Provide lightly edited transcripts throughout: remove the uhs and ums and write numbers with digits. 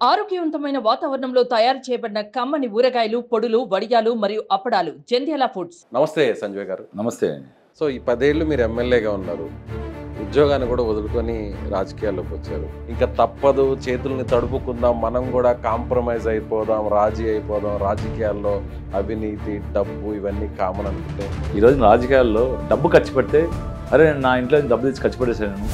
ఆరోగ్యవంతమైన వాతావరణంలో తయారు చేయబడిన కమ్మని ఊరగాయలు, పొడులు, వడియాలు మరియు అప్పడాలు జంధ్యాల ఫుడ్స్. నమస్తే సంజయ్ గారు. నమస్తే. సో ఈ 10 ఏళ్ళు మీరు ఎమ్మెల్యేగా ఉన్నారు. ఉద్యోగాన్ని కూడా వదులుకొని రాజకీయాల్లోకి వచ్చారు. ఇంకా తప్పదు, చేతుల్ని తడుపుకుందాం, మనం కూడా కాంప్రమైజ్ అయిపోదాం, రాజీ అయిపోదాం, రాజకీయాల్లో అవినీతి, డబ్బు ఇవన్నీ కామన్ అనుకుంటే ఈరోజు రాజకీయాల్లో డబ్బు ఖర్చు పెడితే, అరే నా ఇంట్లో డబ్బు తెచ్చి ఖర్చు పెట్టేశాను నేను,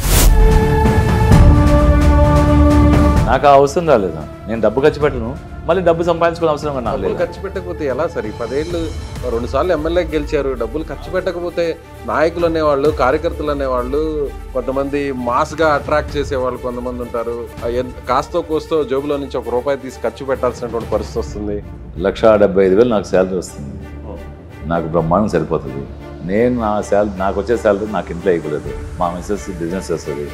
నాకు ఆ అవసరం రాలేదు. నేను డబ్బు ఖర్చు పెట్టను, మళ్ళీ డబ్బు సంపాదించుకునే అవసరం నాకు డబ్బులు లేదు. ఖర్చు పెట్టకపోతే ఎలా సార్? ఈ 10 ఏళ్ళు 2 సార్లు ఎమ్మెల్యేకి గెలిచారు. డబ్బులు ఖర్చు పెట్టకపోతే నాయకులు అనేవాళ్ళు, కార్యకర్తలు అనేవాళ్ళు, కొంతమంది మాస్గా అట్రాక్ట్ చేసేవాళ్ళు కొంతమంది ఉంటారు. కాస్తో కోస్తో జోబులో నుంచి ₹1 తీసి ఖర్చు పెట్టాల్సినటువంటి పరిస్థితి వస్తుంది. 1,75,000 నాకు శాలరీ వస్తుంది. నాకు బ్రహ్మాండం సరిపోతుంది. నేను నా శాలరీ, నాకు వచ్చే శాలరీ నాకు ఇంట్లో ఇవ్వలేదు. మా మిస్సెస్ బిజినెస్ చేస్తుంది.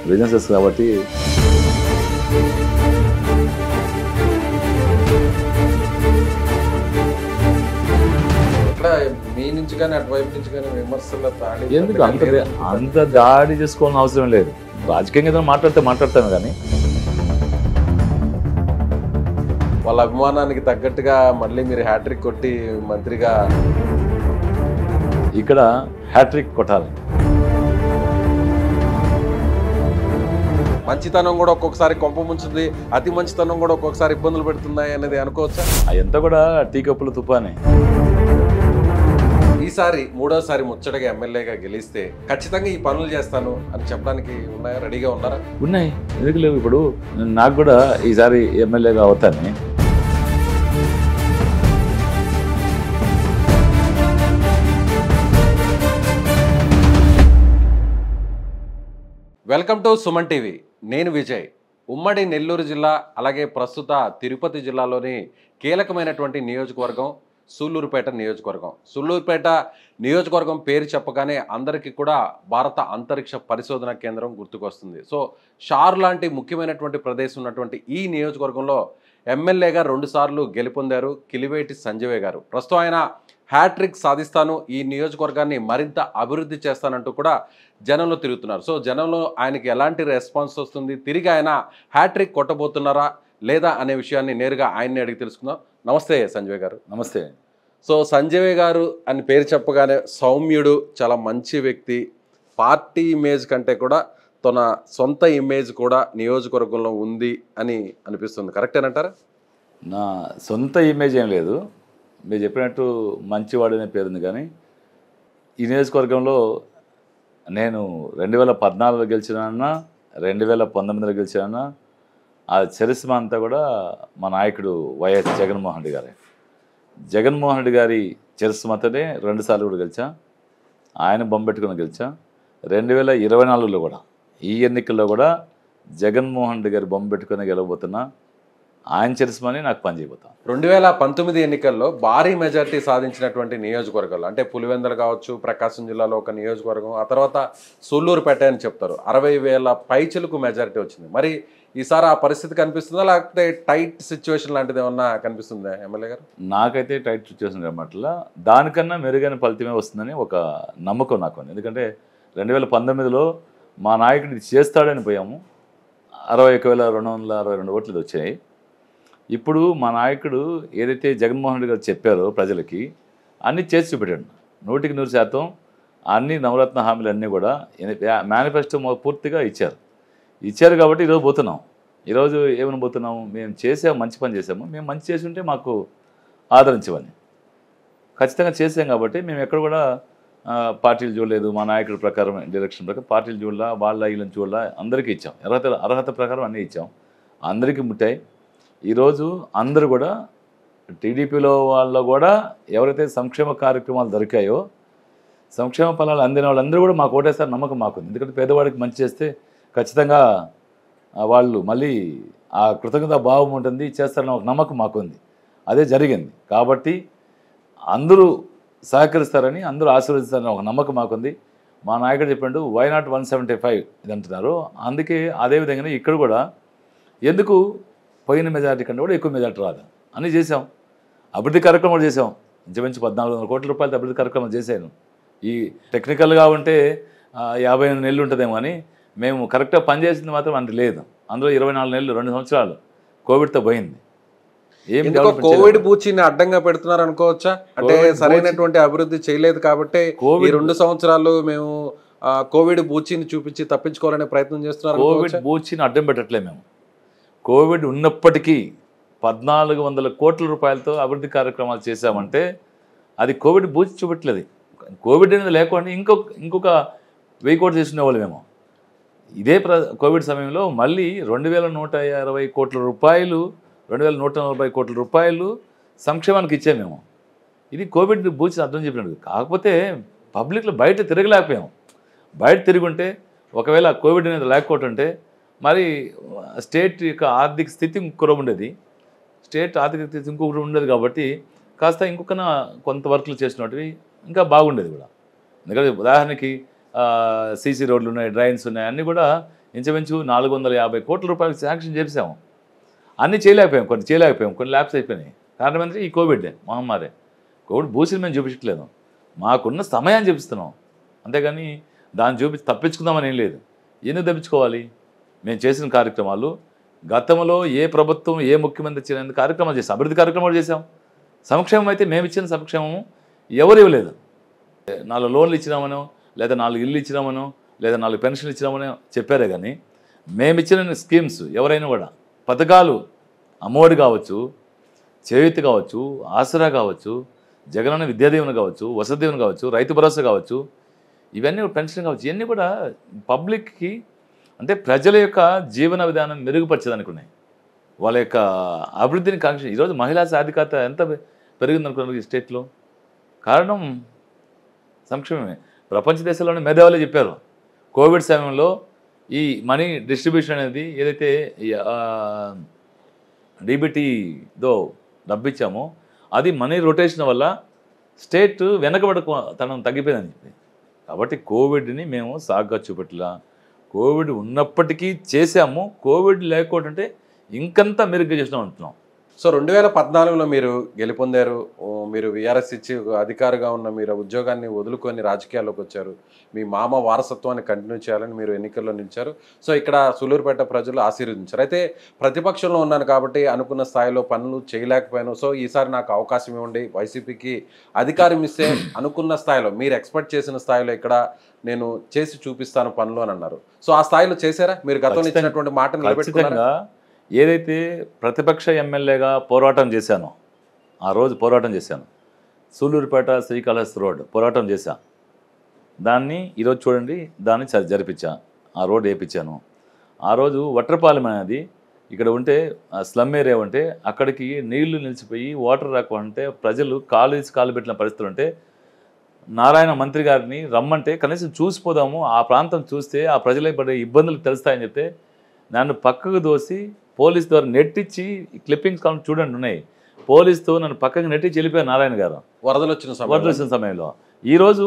బిజినెస్ చేస్తుంది కాబట్టి ఇక్కడ మీ నుంచి కానీ అటువైపు నుంచి కానీ విమర్శల తాడి ఎందుకు అంత దాడి చేసుకోవాల్సిన అవసరం లేదు. రాజకీయంగా ఏదైనా మాట్లాడతాను కానీ వాళ్ళ అభిమానానికి తగ్గట్టుగా మళ్ళీ మీరు హ్యాట్రిక్ కొట్టి మంత్రిగా ఇక్కడ హ్యాట్రిక్ కొట్టాలి. మంచితనం కూడా ఒక్కొక్కసారి కొంప ముంచుతుంది, అతి మంచితనం కూడా ఒక్కొక్కసారి ఇబ్బందులు పెడుతున్నాయి అనేది అనుకోవచ్చా? అదంతా కూడా టీ కప్పుల తుపానే. ఈసారి 3వసారి ముచ్చటగా ఎమ్మెల్యేగా గెలిస్తే ఖచ్చితంగా ఈ పనులు చేస్తాను అని చెప్పడానికి ఉన్నాయా? రెడీగా ఉన్నారా? ఉన్నాయి, ఎందుకు లేవు. ఇప్పుడు నాకు కూడా ఈసారి ఎమ్మెల్యేగా అవుతాను. Welcome to Suman TV. నేను విజయ్. ఉమ్మడి నెల్లూరు జిల్లా, అలాగే ప్రస్తుత తిరుపతి జిల్లాలోని కీలకమైనటువంటి నియోజకవర్గం సూళ్లూరుపేట నియోజకవర్గం. సూళ్లూరుపేట నియోజకవర్గం పేరు చెప్పగానే అందరికీ కూడా భారత అంతరిక్ష పరిశోధన కేంద్రం గుర్తుకొస్తుంది. సో షార్ లాంటి ముఖ్యమైనటువంటి ప్రదేశం ఉన్నటువంటి ఈ నియోజకవర్గంలో ఎమ్మెల్యేగా 2 సార్లు గెలుపొందారు కిలివేటి సంజయ్ గారు. ప్రస్తుతం ఆయన హ్యాట్రిక్ సాధిస్తాను, ఈ నియోజకవర్గాన్ని మరింత అభివృద్ధి చేస్తానంటూ కూడా జనంలో తిరుగుతున్నారు. సో జనంలో ఆయనకి ఎలాంటి రెస్పాన్స్ వస్తుంది, తిరిగి ఆయన హ్యాట్రిక్ కొట్టబోతున్నారా లేదా అనే విషయాన్ని నేరుగా ఆయన్ని అడిగి తెలుసుకుందాం. నమస్తే సంజయ్ గారు. నమస్తే. సో సంజయ్ గారు అని పేరు చెప్పగానే సౌమ్యుడు, చాలా మంచి వ్యక్తి, పార్టీ ఇమేజ్ కంటే కూడా తన సొంత ఇమేజ్ కూడా నియోజకవర్గంలో ఉంది అని అనిపిస్తుంది. కరెక్టేనంటారా? నా సొంత ఇమేజ్ ఏం లేదు. మీరు చెప్పినట్టు మంచివాడనే పేరుంది. కానీ ఈ నియోజకవర్గంలో నేను 2014లో గెలిచినా, 2019లో గెలిచినా, ఆ చరిస్మా అంతా కూడా మా నాయకుడు వైఎస్ జగన్మోహన్ రెడ్డి గారే. జగన్మోహన్ రెడ్డి గారి చరిస్మాతోనే 2 సార్లు కూడా గెలిచా. ఆయన బొమ్మెట్టుకుని గెలిచా. 2024లో కూడా, ఈ ఎన్నికల్లో కూడా జగన్మోహన్ రెడ్డి గారి బొమ్మ పెట్టుకుని గెలవబోతున్నా. ఆయన చరిస్మాని నాకు పని చేయబోతాను. 2019 ఎన్నికల్లో భారీ మెజార్టీ సాధించినటువంటి నియోజకవర్గాలు అంటే పులివెందులు కావచ్చు, ప్రకాశం జిల్లాలో ఒక నియోజకవర్గం, ఆ తర్వాత సూళ్లూరుపేట అని చెప్తారు. 60,000 పైచలకు మెజార్టీ వచ్చింది. మరి ఈసారి ఆ పరిస్థితి కనిపిస్తుందా, లేకపోతే టైట్ సిచ్యువేషన్ లాంటిది ఏమన్నా కనిపిస్తుందా ఎమ్మెల్యే గారు? నాకైతే టైట్ సిచ్యువేషన్ కనబట్ల దానికన్నా మెరుగైన ఫలితమే వస్తుందని ఒక నమ్మకం నాకు ఉంది. ఎందుకంటే 2019లో మా నాయకుడు ఇది చేస్తాడని పోయాము. 61,262 ఓట్లు వచ్చాయి. ఇప్పుడు మా నాయకుడు ఏదైతే జగన్మోహన్ రెడ్డి గారు చెప్పారో ప్రజలకి అన్నీ చేసి చూపెట్టాడు. 100% అన్ని నవరత్న హామీలు అన్నీ కూడా మేనిఫెస్టో పూర్తిగా ఇచ్చారు కాబట్టి ఈరోజు పోతున్నాం. ఈరోజు ఏమని పోతున్నాము, మేము చేసాము, మంచి పని చేసాము, మేము మంచి చేసి ఉంటే మాకు ఆదరించవని ఖచ్చితంగా చేసాం. కాబట్టి మేము ఎక్కడ కూడా పార్టీలు చూడలేదు. మా నాయకుడి ప్రకారం, డైరెక్షన్ ప్రకారం పార్టీలు చూడలా, వాళ్ళ వీళ్ళని చూడలా, అందరికీ ఇచ్చాం. అర్హత ప్రకారం అన్నీ ఇచ్చాం, అందరికీ ముట్టాయి. ఈరోజు అందరూ కూడా టీడీపీలో వాళ్ళు కూడా ఎవరైతే సంక్షేమ కార్యక్రమాలు దొరికాయో, సంక్షేమ ఫలాలు అందిన వాళ్ళందరూ కూడా మాకు ఓటేస్తారు నమ్మకం మాకుంది. ఎందుకంటే పేదవాడికి మంచి చేస్తే ఖచ్చితంగా వాళ్ళు మళ్ళీ ఆ కృతజ్ఞత భావం ఉంటుంది, చేస్తారని ఒక నమ్మకం మాకుంది. అదే జరిగింది. కాబట్టి అందరూ సహకరిస్తారని, అందరూ ఆశీర్వదిస్తారని ఒక నమ్మకం మాకుంది. మా నాయకుడు చెప్పాడు వై నాట్ 175 ఇది అంటున్నారు. అందుకే అదేవిధంగానే ఇక్కడ కూడా ఎందుకు పోయిన మెజార్టీ కంటే కూడా ఎక్కువ మెజార్టీ రాదు అని చేసాం. అభివృద్ధి కార్యక్రమాలు చేసాం. ఇంచుమించు 1,400 కోట్ల రూపాయలతో అభివృద్ధి కార్యక్రమాలు చేశాను. ఈ టెక్నికల్గా ఉంటే 58 నెలలు ఉంటుందేమో అని, మేము కరెక్ట్గా పనిచేసింది మాత్రం అంత లేదు. అందులో 24 నెలలు, 2 సంవత్సరాలు కోవిడ్తో పోయింది. ఏమి ఎందుకో కోవిడ్ బూచిని అడ్డంగా పెడుతున్నారు అనుకోవచ్చా? అంటే సరైనటువంటి అభివృద్ధి చేయలేదు కాబట్టి ఈ 2 సంవత్సరాలు మేము కోవిడ్ బూచిని చూపించి తప్పించుకోవాలనే ప్రయత్నం చేస్తున్నారు. కోవిడ్ బూచిని అడ్డం పెట్టట్లే మేము. కోవిడ్ ఉన్నప్పటికీ 1400 కోట్ల రూపాయలతో అభివృద్ధి కార్యక్రమాలు చేశామంటే అది కోవిడ్ బూచి చూపెట్టలేదు. కోవిడ్ అనేది లేకుండా ఇంకొక 1000 కోట్లు చేసుకునేవాళ్ళు మేము. ఇదే కోవిడ్ సమయంలో మళ్ళీ 2140 కోట్ల రూపాయలు 2140 కోట్ల రూపాయలు సంక్షేమానికి ఇచ్చాము మేము. ఇది కోవిడ్ బూచి అర్థం చెప్పినట్టు. కాకపోతే పబ్లిక్లో బయట తిరగలేకపోయాం. బయట తిరుగుంటే ఒకవేళ కోవిడ్ అనేది లేకపోతుంటే మరి స్టేట్ యొక్క ఆర్థిక స్థితి ఇంకొక ఉండేది. స్టేట్ ఆర్థిక స్థితి ఇంకొకటి ఉండేది కాబట్టి కాస్త ఇంకొక కొంత వర్క్లు చేసినవి ఇంకా బాగుండేది కూడా. ఎందుకంటే ఉదాహరణకి సీసీ రోడ్లు ఉన్నాయి, డ్రైన్స్ ఉన్నాయి, అన్నీ కూడా ఇంచుమించు 450 కోట్ల రూపాయలు శాంక్షన్ చేసాము. అన్నీ చేయలేకపోయాం, కొన్ని ల్యాబ్స్ అయిపోయినాయి. కారణం ఏంటంటే ఈ కోవిడ్ మహమ్మారి. కోవిడ్ బూసిని మేము చూపించట్లేదు, మాకున్న సమయాన్ని చూపిస్తున్నాం. అంతేగాని దాన్ని చూపించి తప్పించుకుందామని ఏం లేదు. ఎందుకు తప్పించుకోవాలి? మేము చేసిన కార్యక్రమాలు గతంలో ఏ ప్రభుత్వం ఏ ముఖ్యమంత్రి ఇచ్చిన కార్యక్రమాలు చేసాం, అభివృద్ధి కార్యక్రమాలు చేసాం. సంక్షేమం అయితే మేము ఇచ్చిన సంక్షేమము ఎవరు ఇవ్వలేదు. 4 లోన్లు ఇచ్చినామనో, లేదా 4 ఇల్లు ఇచ్చినామనో, లేదా 4 పెన్షన్లు ఇచ్చినామనో చెప్పారే కానీ మేము ఇచ్చిన స్కీమ్స్ ఎవరైనా కూడా పథకాలు, అమ్మఒడి కావచ్చు, చేయూత కావచ్చు, ఆసరా కావచ్చు, జగనన్న విద్యాదీవెన కావచ్చు, వసతి దీవెన కావచ్చు, రైతు భరోసా కావచ్చు, ఇవన్నీ పెన్షన్ కావచ్చు, ఇవన్నీ కూడా పబ్లిక్కి అంటే ప్రజల యొక్క జీవన విధానం మెరుగుపరచేదానికి ఉన్నాయి. వాళ్ళ యొక్క అభివృద్ధిని కాంక్ష. ఈరోజు మహిళా సాధికారత ఎంత పెరిగిందనుకున్నారు ఈ స్టేట్లో? కారణం సంక్షేమమే. ప్రపంచ దేశాల్లోనే మేధావులే చెప్పారు కోవిడ్ సమయంలో ఈ మనీ డిస్ట్రిబ్యూషన్ అనేది ఏదైతే డీబీటీతో డబ్బు ఇచ్చామో అది మనీ రొటేషన్ వల్ల స్టేట్ తనం తగ్గిపోయిందని చెప్పి. కాబట్టి కోవిడ్ని మేము సాగ్గా చూపెట్టలా. కోవిడ్ ఉన్నప్పటికీ చేశాము, కోవిడ్ లేకపోతే ఇంకంతా మెరుగ్గా చేసినాం అంటున్నాం. సో 2014లో మీరు గెలుపొందారు. మీరు వీఆర్ఎస్ ఇచ్చి అధికారిగా ఉన్న మీరు ఉద్యోగాన్ని వదులుకొని రాజకీయాల్లోకి వచ్చారు. మీ మామ వారసత్వాన్ని కంటిన్యూ చేయాలని మీరు ఎన్నికల్లో నిలిచారు. సో ఇక్కడ సూలూరుపేట ప్రజలు ఆశీర్వదించారు. అయితే ప్రతిపక్షంలో ఉన్నాను కాబట్టి అనుకున్న స్థాయిలో పనులు చేయలేకపోయాను. సో ఈసారి నాకు అవకాశం ఇవ్వండి, వైసీపీకి అధికారం ఇస్తే అనుకున్న స్థాయిలో మీరు ఎక్స్పెక్ట్ చేసిన స్థాయిలో ఇక్కడ నేను చేసి చూపిస్తాను పనులు అని అన్నారు. సో ఆ స్థాయిలో చేశారా? మీరు గతంలో ఇచ్చినటువంటి మాట నిలబెట్టుకున్నారా? ఏదైతే ప్రతిపక్ష ఎమ్మెల్యేగా పోరాటం చేశానో ఆ రోజు పోరాటం చేశాను. సూలూరుపేట శ్రీకాళహస్తి రోడ్ పోరాటం చేశా. దాన్ని ఈరోజు చూడండి, దాన్ని జరిపించా, ఆ రోడ్ వేయించాను. ఆ రోజు వట్రపాలెం అనేది ఇక్కడ ఉంటే స్లమ్ ఏరియా ఉంటే అక్కడికి నీళ్లు నిలిచిపోయి వాటర్ రాకుంటే ప్రజలు కాలు పెట్టిన పరిస్థితులు ఉంటే నారాయణ మంత్రి గారిని రమ్మంటే కనీసం చూసిపోదాము, ఆ ప్రాంతం చూస్తే ఆ ప్రజలకు పడే ఇబ్బందులు తెలుస్తాయని చెప్తే నన్ను పక్కకు దోసి పోలీస్ ద్వారా నెట్టించి క్లిప్పింగ్స్ చూడండి ఉన్నాయి. పోలీసుతో నన్ను పక్కకి నెట్టించి వెళ్ళిపోయారు నారాయణ గారు వరదలు వచ్చిన సమయంలో. ఈరోజు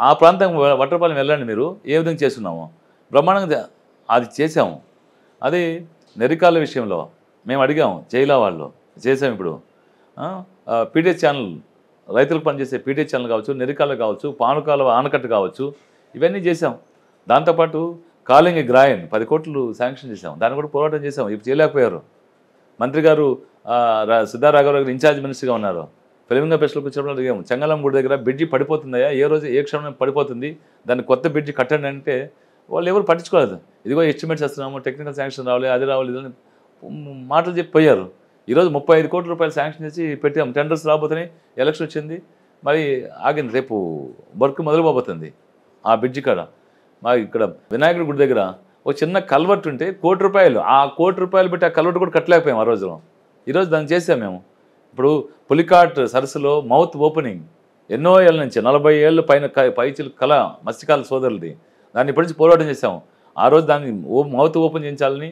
ఆ ప్రాంతం వట్రపాలెం వెళ్ళండి, మీరు ఏ విధంగా చేస్తున్నాము, బ్రహ్మాండంగా అది చేసాము. అది నెరికాల విషయంలో మేము అడిగాము, జైలా వాళ్ళు చేసాము. ఇప్పుడు పీడిఎస్ ఛానల్, రైతులకు పనిచేసే పీడిఎస్ ఛానల్ కావచ్చు, నెరికాల కావచ్చు, పానుకాల ఆనకట్టు కావచ్చు, ఇవన్నీ చేసాం. దాంతోపాటు కాలింగ్ గ్రాయన్ 10 కోట్లు శాంక్షన్ చేసాం, దాన్ని కూడా పోరాటం చేసాం. ఇప్పుడు చేయలేకపోయారు. మంత్రి గారు సిద్ధారాఘవరావు గారు ఇన్ఛార్జ్ మినిస్టర్గా ఉన్నారు. ఫిలింగా ఫెస్టివల్కి వచ్చినప్పుడు అడిగాము, చెంగళం గుడి దగ్గర బ్రిడ్జి పడిపోతుందయా, ఏ రోజు ఏ క్షణం పడిపోతుంది, దాన్ని కొత్త బ్రిడ్జి కట్టండి అంటే వాళ్ళు ఎవరు పట్టించుకోలేదు. ఇదిగో ఎస్టిమేట్స్ వస్తున్నాము, టెక్నికల్ శాంక్షన్ రావాలి, అది రావాలి, ఇదని మాటలు చెప్పి పోయారు. ఈరోజు 35 కోట్ల రూపాయలు శాంక్షన్ చేసి పెట్టాము. టెండర్స్ రాబోతున్నాయి, ఎలక్షన్ వచ్చింది, మరి ఆగింది. రేపు వర్క్ మొదలుపోబోతుంది ఆ బ్రిడ్జి కాడ. మా ఇక్కడ వినాయకుడి గుడి దగ్గర ఒక చిన్న కల్వర్ట్ ఉంటే ₹1 ఆ ₹1 పెట్టి ఆ కల్వర్ట్ కూడా కట్టలేకపోయాము ఆ రోజు. ఈరోజు దాన్ని చేసాం మేము. ఇప్పుడు పులికాట్ సరస్సులో మౌత్ ఓపెనింగ్ ఎన్నో ఏళ్ళ నుంచి 40 ఏళ్ళ పైన పైచిలు కళ మత్స్యకాల సోదరులది, దాన్ని ఇప్పటి నుంచి పోరాటం చేసాము. ఆ రోజు దాన్ని మౌత్ ఓపెన్ చేయించాలని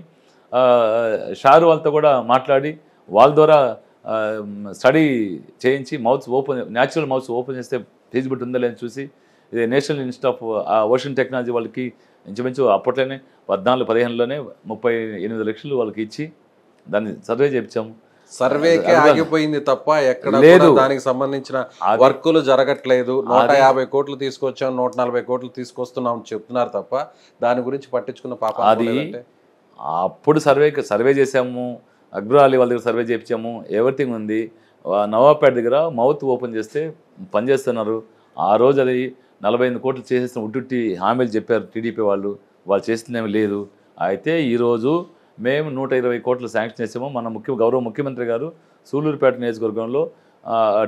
షారు వాళ్ళతో కూడా మాట్లాడి వాళ్ళ ద్వారా స్టడీ చేయించి న్యాచురల్ మౌత్స్ ఓపెన్ చేస్తే ఫీజిబిలిటీ ఉందా లేదని చూసి ఇది national institute of ocean technology వాళ్ళకి ఇంచుమించు అప్పట్లోనే 14-15లోనే 38 లక్షలు వాళ్ళకి ఇచ్చి దాన్ని సర్వే చేయించాము. సర్వేకి ఆగిపోయింది తప్ప ఎక్కడ దానికి సంబంధించిన వర్కులు జరగట్లేదు. 150 కోట్లు తీసుకొచ్చాం, 140 కోట్లు తీసుకొస్తున్నాం చెప్తున్నారు తప్ప దాని గురించి పట్టించుకున్న పాప. అది అప్పుడు సర్వే చేసాము, అగ్రవాలి వాళ్ళ దగ్గర సర్వే చేయించాము, ఎవ్రీథింగ్ ఉంది. నవాబ్పేట దగ్గర మౌత్ ఓపెన్ చేస్తే పనిచేస్తున్నారు. ఆ రోజు అది 48 కోట్లు చేసేసిన ఉట్టి హామీలు చెప్పారు టీడీపీ వాళ్ళు చేస్తుందేమీ లేదు. అయితే ఈరోజు మేము 120 కోట్లు శాంక్షన్ చేసాము. మన గౌరవ ముఖ్యమంత్రి గారు సూళ్ళూరుపేట నియోజకవర్గంలో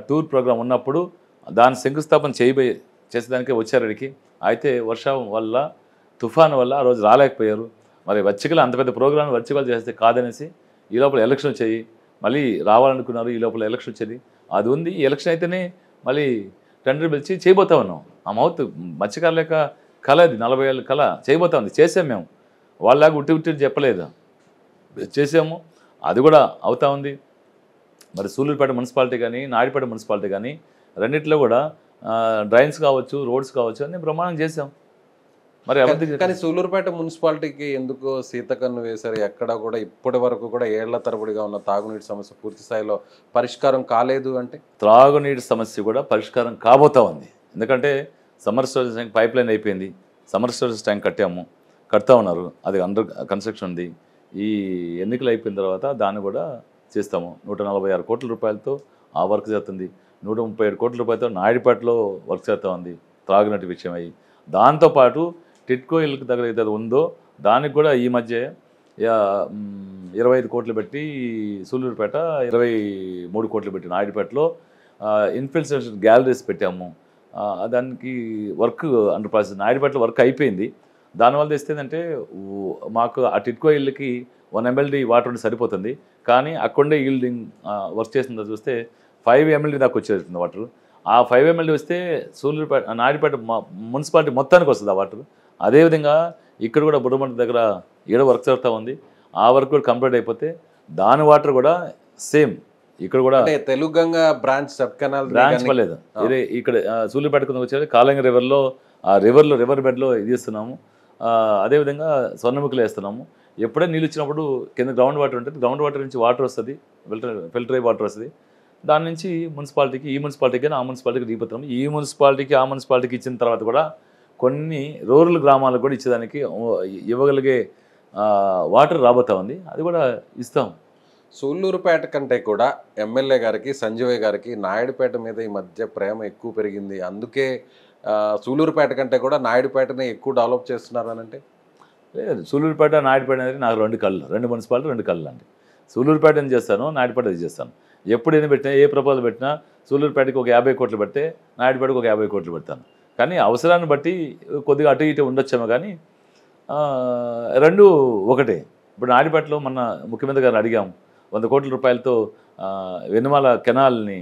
టూర్ ప్రోగ్రాం ఉన్నప్పుడు దాని శంకుస్థాపన చేసేదానికే వచ్చారు అడిగి. అయితే వర్షం వల్ల తుఫాను వల్ల ఆ రోజు రాలేకపోయారు. మరి వచ్చికలు అంత పెద్ద ప్రోగ్రాం వర్చువల్ చేస్తే కాదనేసి ఈ లోపల ఎలక్షన్ వచ్చాయి. మళ్ళీ రావాలనుకున్నారు, ఈ లోపల ఎలక్షన్ వచ్చేది. అది ఉంది. ఈ ఎలక్షన్ అయితేనే మళ్ళీ టెండర్ పిలిచి చేయబోతా ఉన్నాం. ఆ మౌత్ మత్స్యకారుల యొక్క కళ, అది 40 ఏళ్ళ కళ చేయబోతా ఉంది. చేసాం మేము, వాళ్ళలాగా ఉట్టి చెప్పలేదు, చేసాము. అది కూడా అవుతా ఉంది. మరి సూళ్ళూరుపేట మున్సిపాలిటీ కానీ నాయుడుపేట మున్సిపాలిటీ కానీ రెండిట్లో కూడా డ్రైన్స్ కావచ్చు, రోడ్స్ కావచ్చు అన్నీ ప్రమాణం చేసాం. మరి కానీ సూళ్ళూరుపేట మున్సిపాలిటీకి ఎందుకు సీతకన్ను వేశారు? ఎక్కడ కూడా ఇప్పటి వరకు కూడా ఏళ్ల తరబడిగా ఉన్న తాగునీటి సమస్య పూర్తి స్థాయిలో పరిష్కారం కాలేదు. అంటే త్రాగునీటి సమస్య కూడా పరిష్కారం కాబోతా ఉంది. ఎందుకంటే summer storage tank pipe line అయిపోయింది, సమ్మర్ స్టోరేజ్ ట్యాంక్ కడతా ఉన్నారు, అది అండర్ కన్స్ట్రక్షన్ ఉంది. ఈ ఎన్నికలు అయిపోయిన తర్వాత దాన్ని కూడా చేస్తాము. 146 కోట్ల రూపాయలతో ఆ వర్క్ చేస్తుంది. 137 కోట్ల రూపాయలతో నాయుడుపేటలో వర్క్ చేస్తూ ఉంది త్రాగునీటి విషయం అయ్యి. దాంతోపాటు టిట్కో ఇళ్ళకి దగ్గర ఏదైతే ఉందో దానికి కూడా ఈ మధ్య 25 కోట్లు పెట్టి సూళ్ళూరుపేట, 23 కోట్లు పెట్టి నాయుడుపేటలో ఇన్ఫ్రాస్ట్రక్చర్ గ్యాలరీస్ పెట్టాము. దానికి వర్క్ అండర్ ప్రాసెస్. నాయుడుపేటలో వర్క్ అయిపోయింది. దానివల్ల తెస్తేందంటే మాకు ఆ టిట్కో ఇళ్ళకి 1 MLD వాటర్ ఉంటే సరిపోతుంది. కానీ అక్కడే ఈల్డింగ్ వర్క్ చేసిన చూస్తే 5 MLD దాకా వచ్చేస్తుంది వాటర్. ఆ 5 MLD వస్తే సూళ్ళూరుపేట నాయుడుపేట మున్సిపాలిటీ మొత్తానికి వస్తుంది ఆ వాటర్. అదేవిధంగా ఇక్కడ కూడా బుర్రమంట దగ్గర ఏడో వర్క్ జరుగుతూ ఉంది. ఆ వర్క్ కూడా కంప్లీట్ అయిపోతే దాని వాటర్ కూడా సేమ్ ఇక్కడ కూడా తెలుగంగా బ్రాంచ్ సబ్ కెనాల్ బ్రాంచ్ పర్లేదు. ఇదే ఇక్కడ సూళ్ళూరుపేట కింద వచ్చేది కాలంగి రివర్లో రివర్ బెడ్లో ఇది ఇస్తున్నాము. అదేవిధంగా స్వర్ణముఖిలో వేస్తున్నాము. ఎప్పుడైనా నీళ్ళు ఇచ్చినప్పుడు కింద గ్రౌండ్ వాటర్ ఉంటుంది, గ్రౌండ్ వాటర్ నుంచి వాటర్ వస్తుంది, ఫిల్టర్ అయ్యి వాటర్ వస్తుంది. దాని నుంచి మున్సిపాలిటీకి, ఈ మున్సిపాలిటీకి కానీ ఆ మున్సిపాలిటీకి దిగిపోతున్నాము. ఈ మున్సిపాలిటీకి ఆ మున్సిపాలిటీకి ఇచ్చిన తర్వాత కూడా కొన్ని రూరల్ గ్రామాలకు కూడా ఇచ్చేదానికి ఇవ్వగలిగే వాటర్ రాబోతా ఉంది. అది కూడా ఇస్తాం. సూళ్ళూరుపేట కంటే కూడా ఎమ్మెల్యే గారికి, సంజయ్ గారికి నాయుడుపేట మీద ఈ మధ్య ప్రేమ ఎక్కువ పెరిగింది. అందుకే సూళ్ళూరుపేట కంటే కూడా నాయుడుపేటనే ఎక్కువ డెవలప్ చేస్తున్నారు అని అంటే లేదు. సూళ్ళూరుపేట నాయుడుపేట అనేది నాకు రెండు మున్సిపాలిటీ 2 కళ్ళు అండి. సూళ్ళూరుపేట ఏం చేస్తాను, నాయుడుపేట ఇది చేస్తాను. ఎప్పుడు ఏం పెట్టినా, ఏ ప్రపోజల్ పెట్టినా సూళ్ళూరుపేటకి ఒక 50 కోట్లు పెడితే నాయుడుపేటకు ఒక 50 కోట్లు పెడతాను. కానీ అవసరాన్ని బట్టి కొద్దిగా అటు ఇటు ఉండొచ్చేమో, కానీ రెండు ఒకటే. ఇప్పుడు నాయుడుపేటలో మన ముఖ్యమంత్రి గారిని అడిగాము 100 కోట్ల రూపాయలతో వెనుమాల కెనాల్ని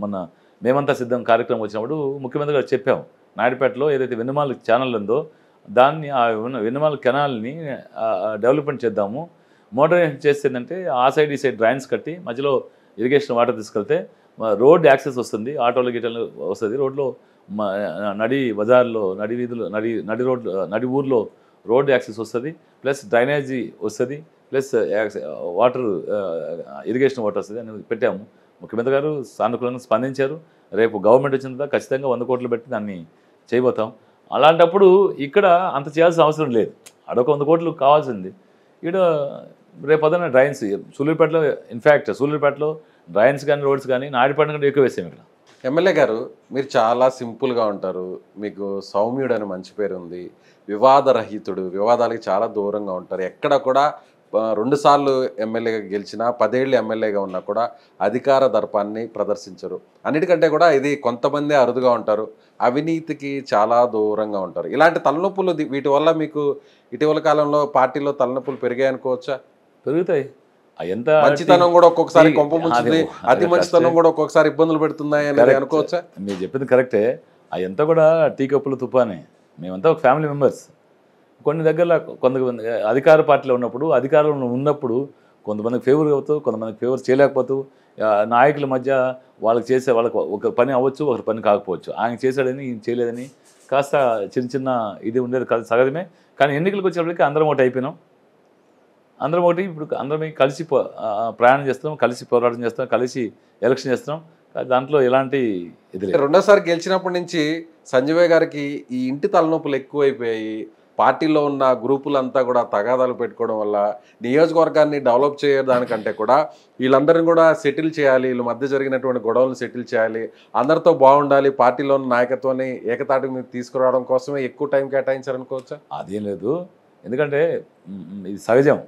మొన్న మేమంతా సిద్ధం కార్యక్రమం వచ్చినప్పుడు ముఖ్యమంత్రి గారు చెప్పాము, నాయుడుపేటలో ఏదైతే వెనుమాల ఛానల్ ఉందో దాన్ని ఆ వెనుమాల కెనాల్ని డెవలప్మెంట్ చేద్దాము. మోడర్నైజేషన్ చేస్తేందంటే ఆ సైడ్ ఈ సైడ్ డ్రైన్స్ కట్టి మధ్యలో ఇరిగేషన్ వాటర్ తీసుకెళ్తే రోడ్ యాక్సెస్ వస్తుంది, ఆటోలు గిటలు వస్తుంది. రోడ్లో నడి బజార్లో, నడి వీధులు, నడి ఊర్లో రోడ్ యాక్సెస్ వస్తుంది, ప్లస్ డ్రైనేజీ వస్తుంది, ప్లస్ వాటర్ ఇరిగేషన్ వాటర్ వస్తుంది అని పెట్టాము. ముఖ్యమంత్రి గారు సానుకూలంగా స్పందించారు. రేపు గవర్నమెంట్ వచ్చిన తర్వాత ఖచ్చితంగా 100 కోట్లు పెట్టి దాన్ని చేయబోతాం. అలాంటప్పుడు ఇక్కడ అంత చేయాల్సిన అవసరం లేదు. అడొక 100 కోట్లు కావాల్సింది. ఇక్కడ రేపు పొద్దున్న డ్రైన్స్ సూళ్ళూరుపేటలో, ఇన్ఫ్యాక్ట్ సూళ్ళూరుపేటలో డ్రైన్స్ కానీ రోడ్స్ కానీ నాయుడుపేట కంటే ఎక్కువ వేసాము. ఇక్కడ ఎమ్మెల్యే గారు మీరు చాలా సింపుల్గా ఉంటారు, మీకు సౌమ్యుడు అని మంచి పేరు ఉంది, వివాదరహితుడు, వివాదాలకి చాలా దూరంగా ఉంటారు. ఎక్కడ కూడా 2 సార్లు ఎమ్మెల్యేగా గెలిచినా 10 ఏళ్ళు ఎమ్మెల్యేగా ఉన్నా కూడా అధికార దర్పాన్ని ప్రదర్శించరు. అన్నిటికంటే కూడా ఇది కొంతమంది అరుదుగా ఉంటారు, అవినీతికి చాలా దూరంగా ఉంటారు. ఇలాంటి తలనొప్పులు వీటి వల్ల మీకు ఇటీవల కాలంలో పార్టీలో తలనొప్పులు పెరిగాయి అనుకోవచ్చా? పెరుగుతాయి. ఎంత మంచితనం కూడా ఒక్కొక్కసారి కొంప ముంచుతుంది, అతి మంచితనం కూడా ఒక్కొక్కసారి ఇబ్బందులు పెడుతున్నాయి అని అనుకోవచ్చా? మీరు చెప్పింది కరెక్టే. అదంతా కూడా టీ కప్పులు తుపానే. మేమంతా ఒక ఫ్యామిలీ మెంబర్స్. కొన్ని దగ్గరలో కొంతమంది అధికార పార్టీలో అధికారంలో ఉన్నప్పుడు కొంతమందికి ఫేవర్ అవుతూ, కొంతమందికి ఫేవర్ చేయలేకపోతూ, నాయకుల మధ్య వాళ్ళకి ఒక పని అవ్వచ్చు, ఒకరి పని కాకపోవచ్చు. ఆయన చేశాడని ఈయన చేయలేదని కాస్త చిన్న ఇది ఉండేది సహజమే. కానీ ఎన్నికలకు వచ్చేప్పటికి అందరం ఒకటి అయిపోయినాం. అందరం ఒకటి. ఇప్పుడు అందరం కలిసి ప్రయాణం చేస్తాం, కలిసి పోరాటం చేస్తాం, కలిసి ఎలక్షన్ చేస్తున్నాం. దాంట్లో ఎలాంటి ఇది లేదు. 2వ సారి గెలిచినప్పటి నుంచి సంజయ్ గారికి ఈ ఇంటి తలనొప్పులు ఎక్కువైపోయాయి. పార్టీలో ఉన్న గ్రూపులంతా కూడా తగాదాలు పెట్టుకోవడం వల్ల నియోజకవర్గాన్ని డెవలప్ చేయడానికంటే కూడా వీళ్ళందరినీ కూడా సెటిల్ చేయాలి, వీళ్ళ మధ్య జరిగినటువంటి గొడవలను సెటిల్ చేయాలి, అందరితో బాగుండాలి, పార్టీలో ఉన్న నాయకత్వాన్ని ఏకతాటి మీద తీసుకురావడం కోసమే ఎక్కువ టైం కేటాయించారనుకోవచ్చా? అదేం లేదు, ఎందుకంటే ఇది సహజం.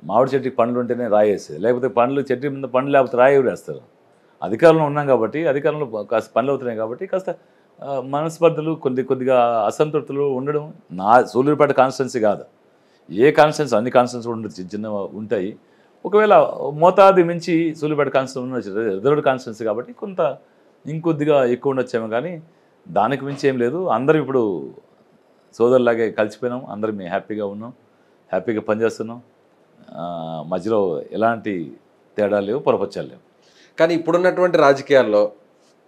మామిడి చెట్టుకి పండ్లు ఉంటేనే రాయేసేది, లేకపోతే చెట్టు మీద పండ్లు లేకపోతే రాయి వేస్తారు. అధికారంలో ఉన్నాం కాబట్టి, అధికారంలో కాస్త పనులు అవుతున్నాయి కాబట్టి కాస్త మనస్పర్ధలు కొద్దిగా అసంతృప్తులు ఉండడం. నా సూళ్ళూరుపేట కాన్స్టిట్యున్సీ కాదు, ఏ కాన్స్టిట్యున్సీ అన్ని కాన్స్టిట్యున్సీ ఉండదు, చిన్న ఉంటాయి. ఒకవేళ మోతాదు మించి సూళ్ళూరుపేట కాన్స్టిట్యున్సీ రిజర్వ్డ్ కాన్స్టిట్యున్సీ కాబట్టి కొంత ఇంకొద్దిగా ఎక్కువ ఉండొచ్చేమో, కానీ దానికి మించి ఏం లేదు. అందరం ఇప్పుడు సోదరులాగే కలిసిపోయినాం, అందరం హ్యాపీగా ఉన్నాం, హ్యాపీగా పనిచేస్తున్నాం. మధ్యలో ఎలాంటి తేడాలు లేవు, పొరపచ్చాలు లేవు. కానీ ఇప్పుడున్నటువంటి రాజకీయాల్లో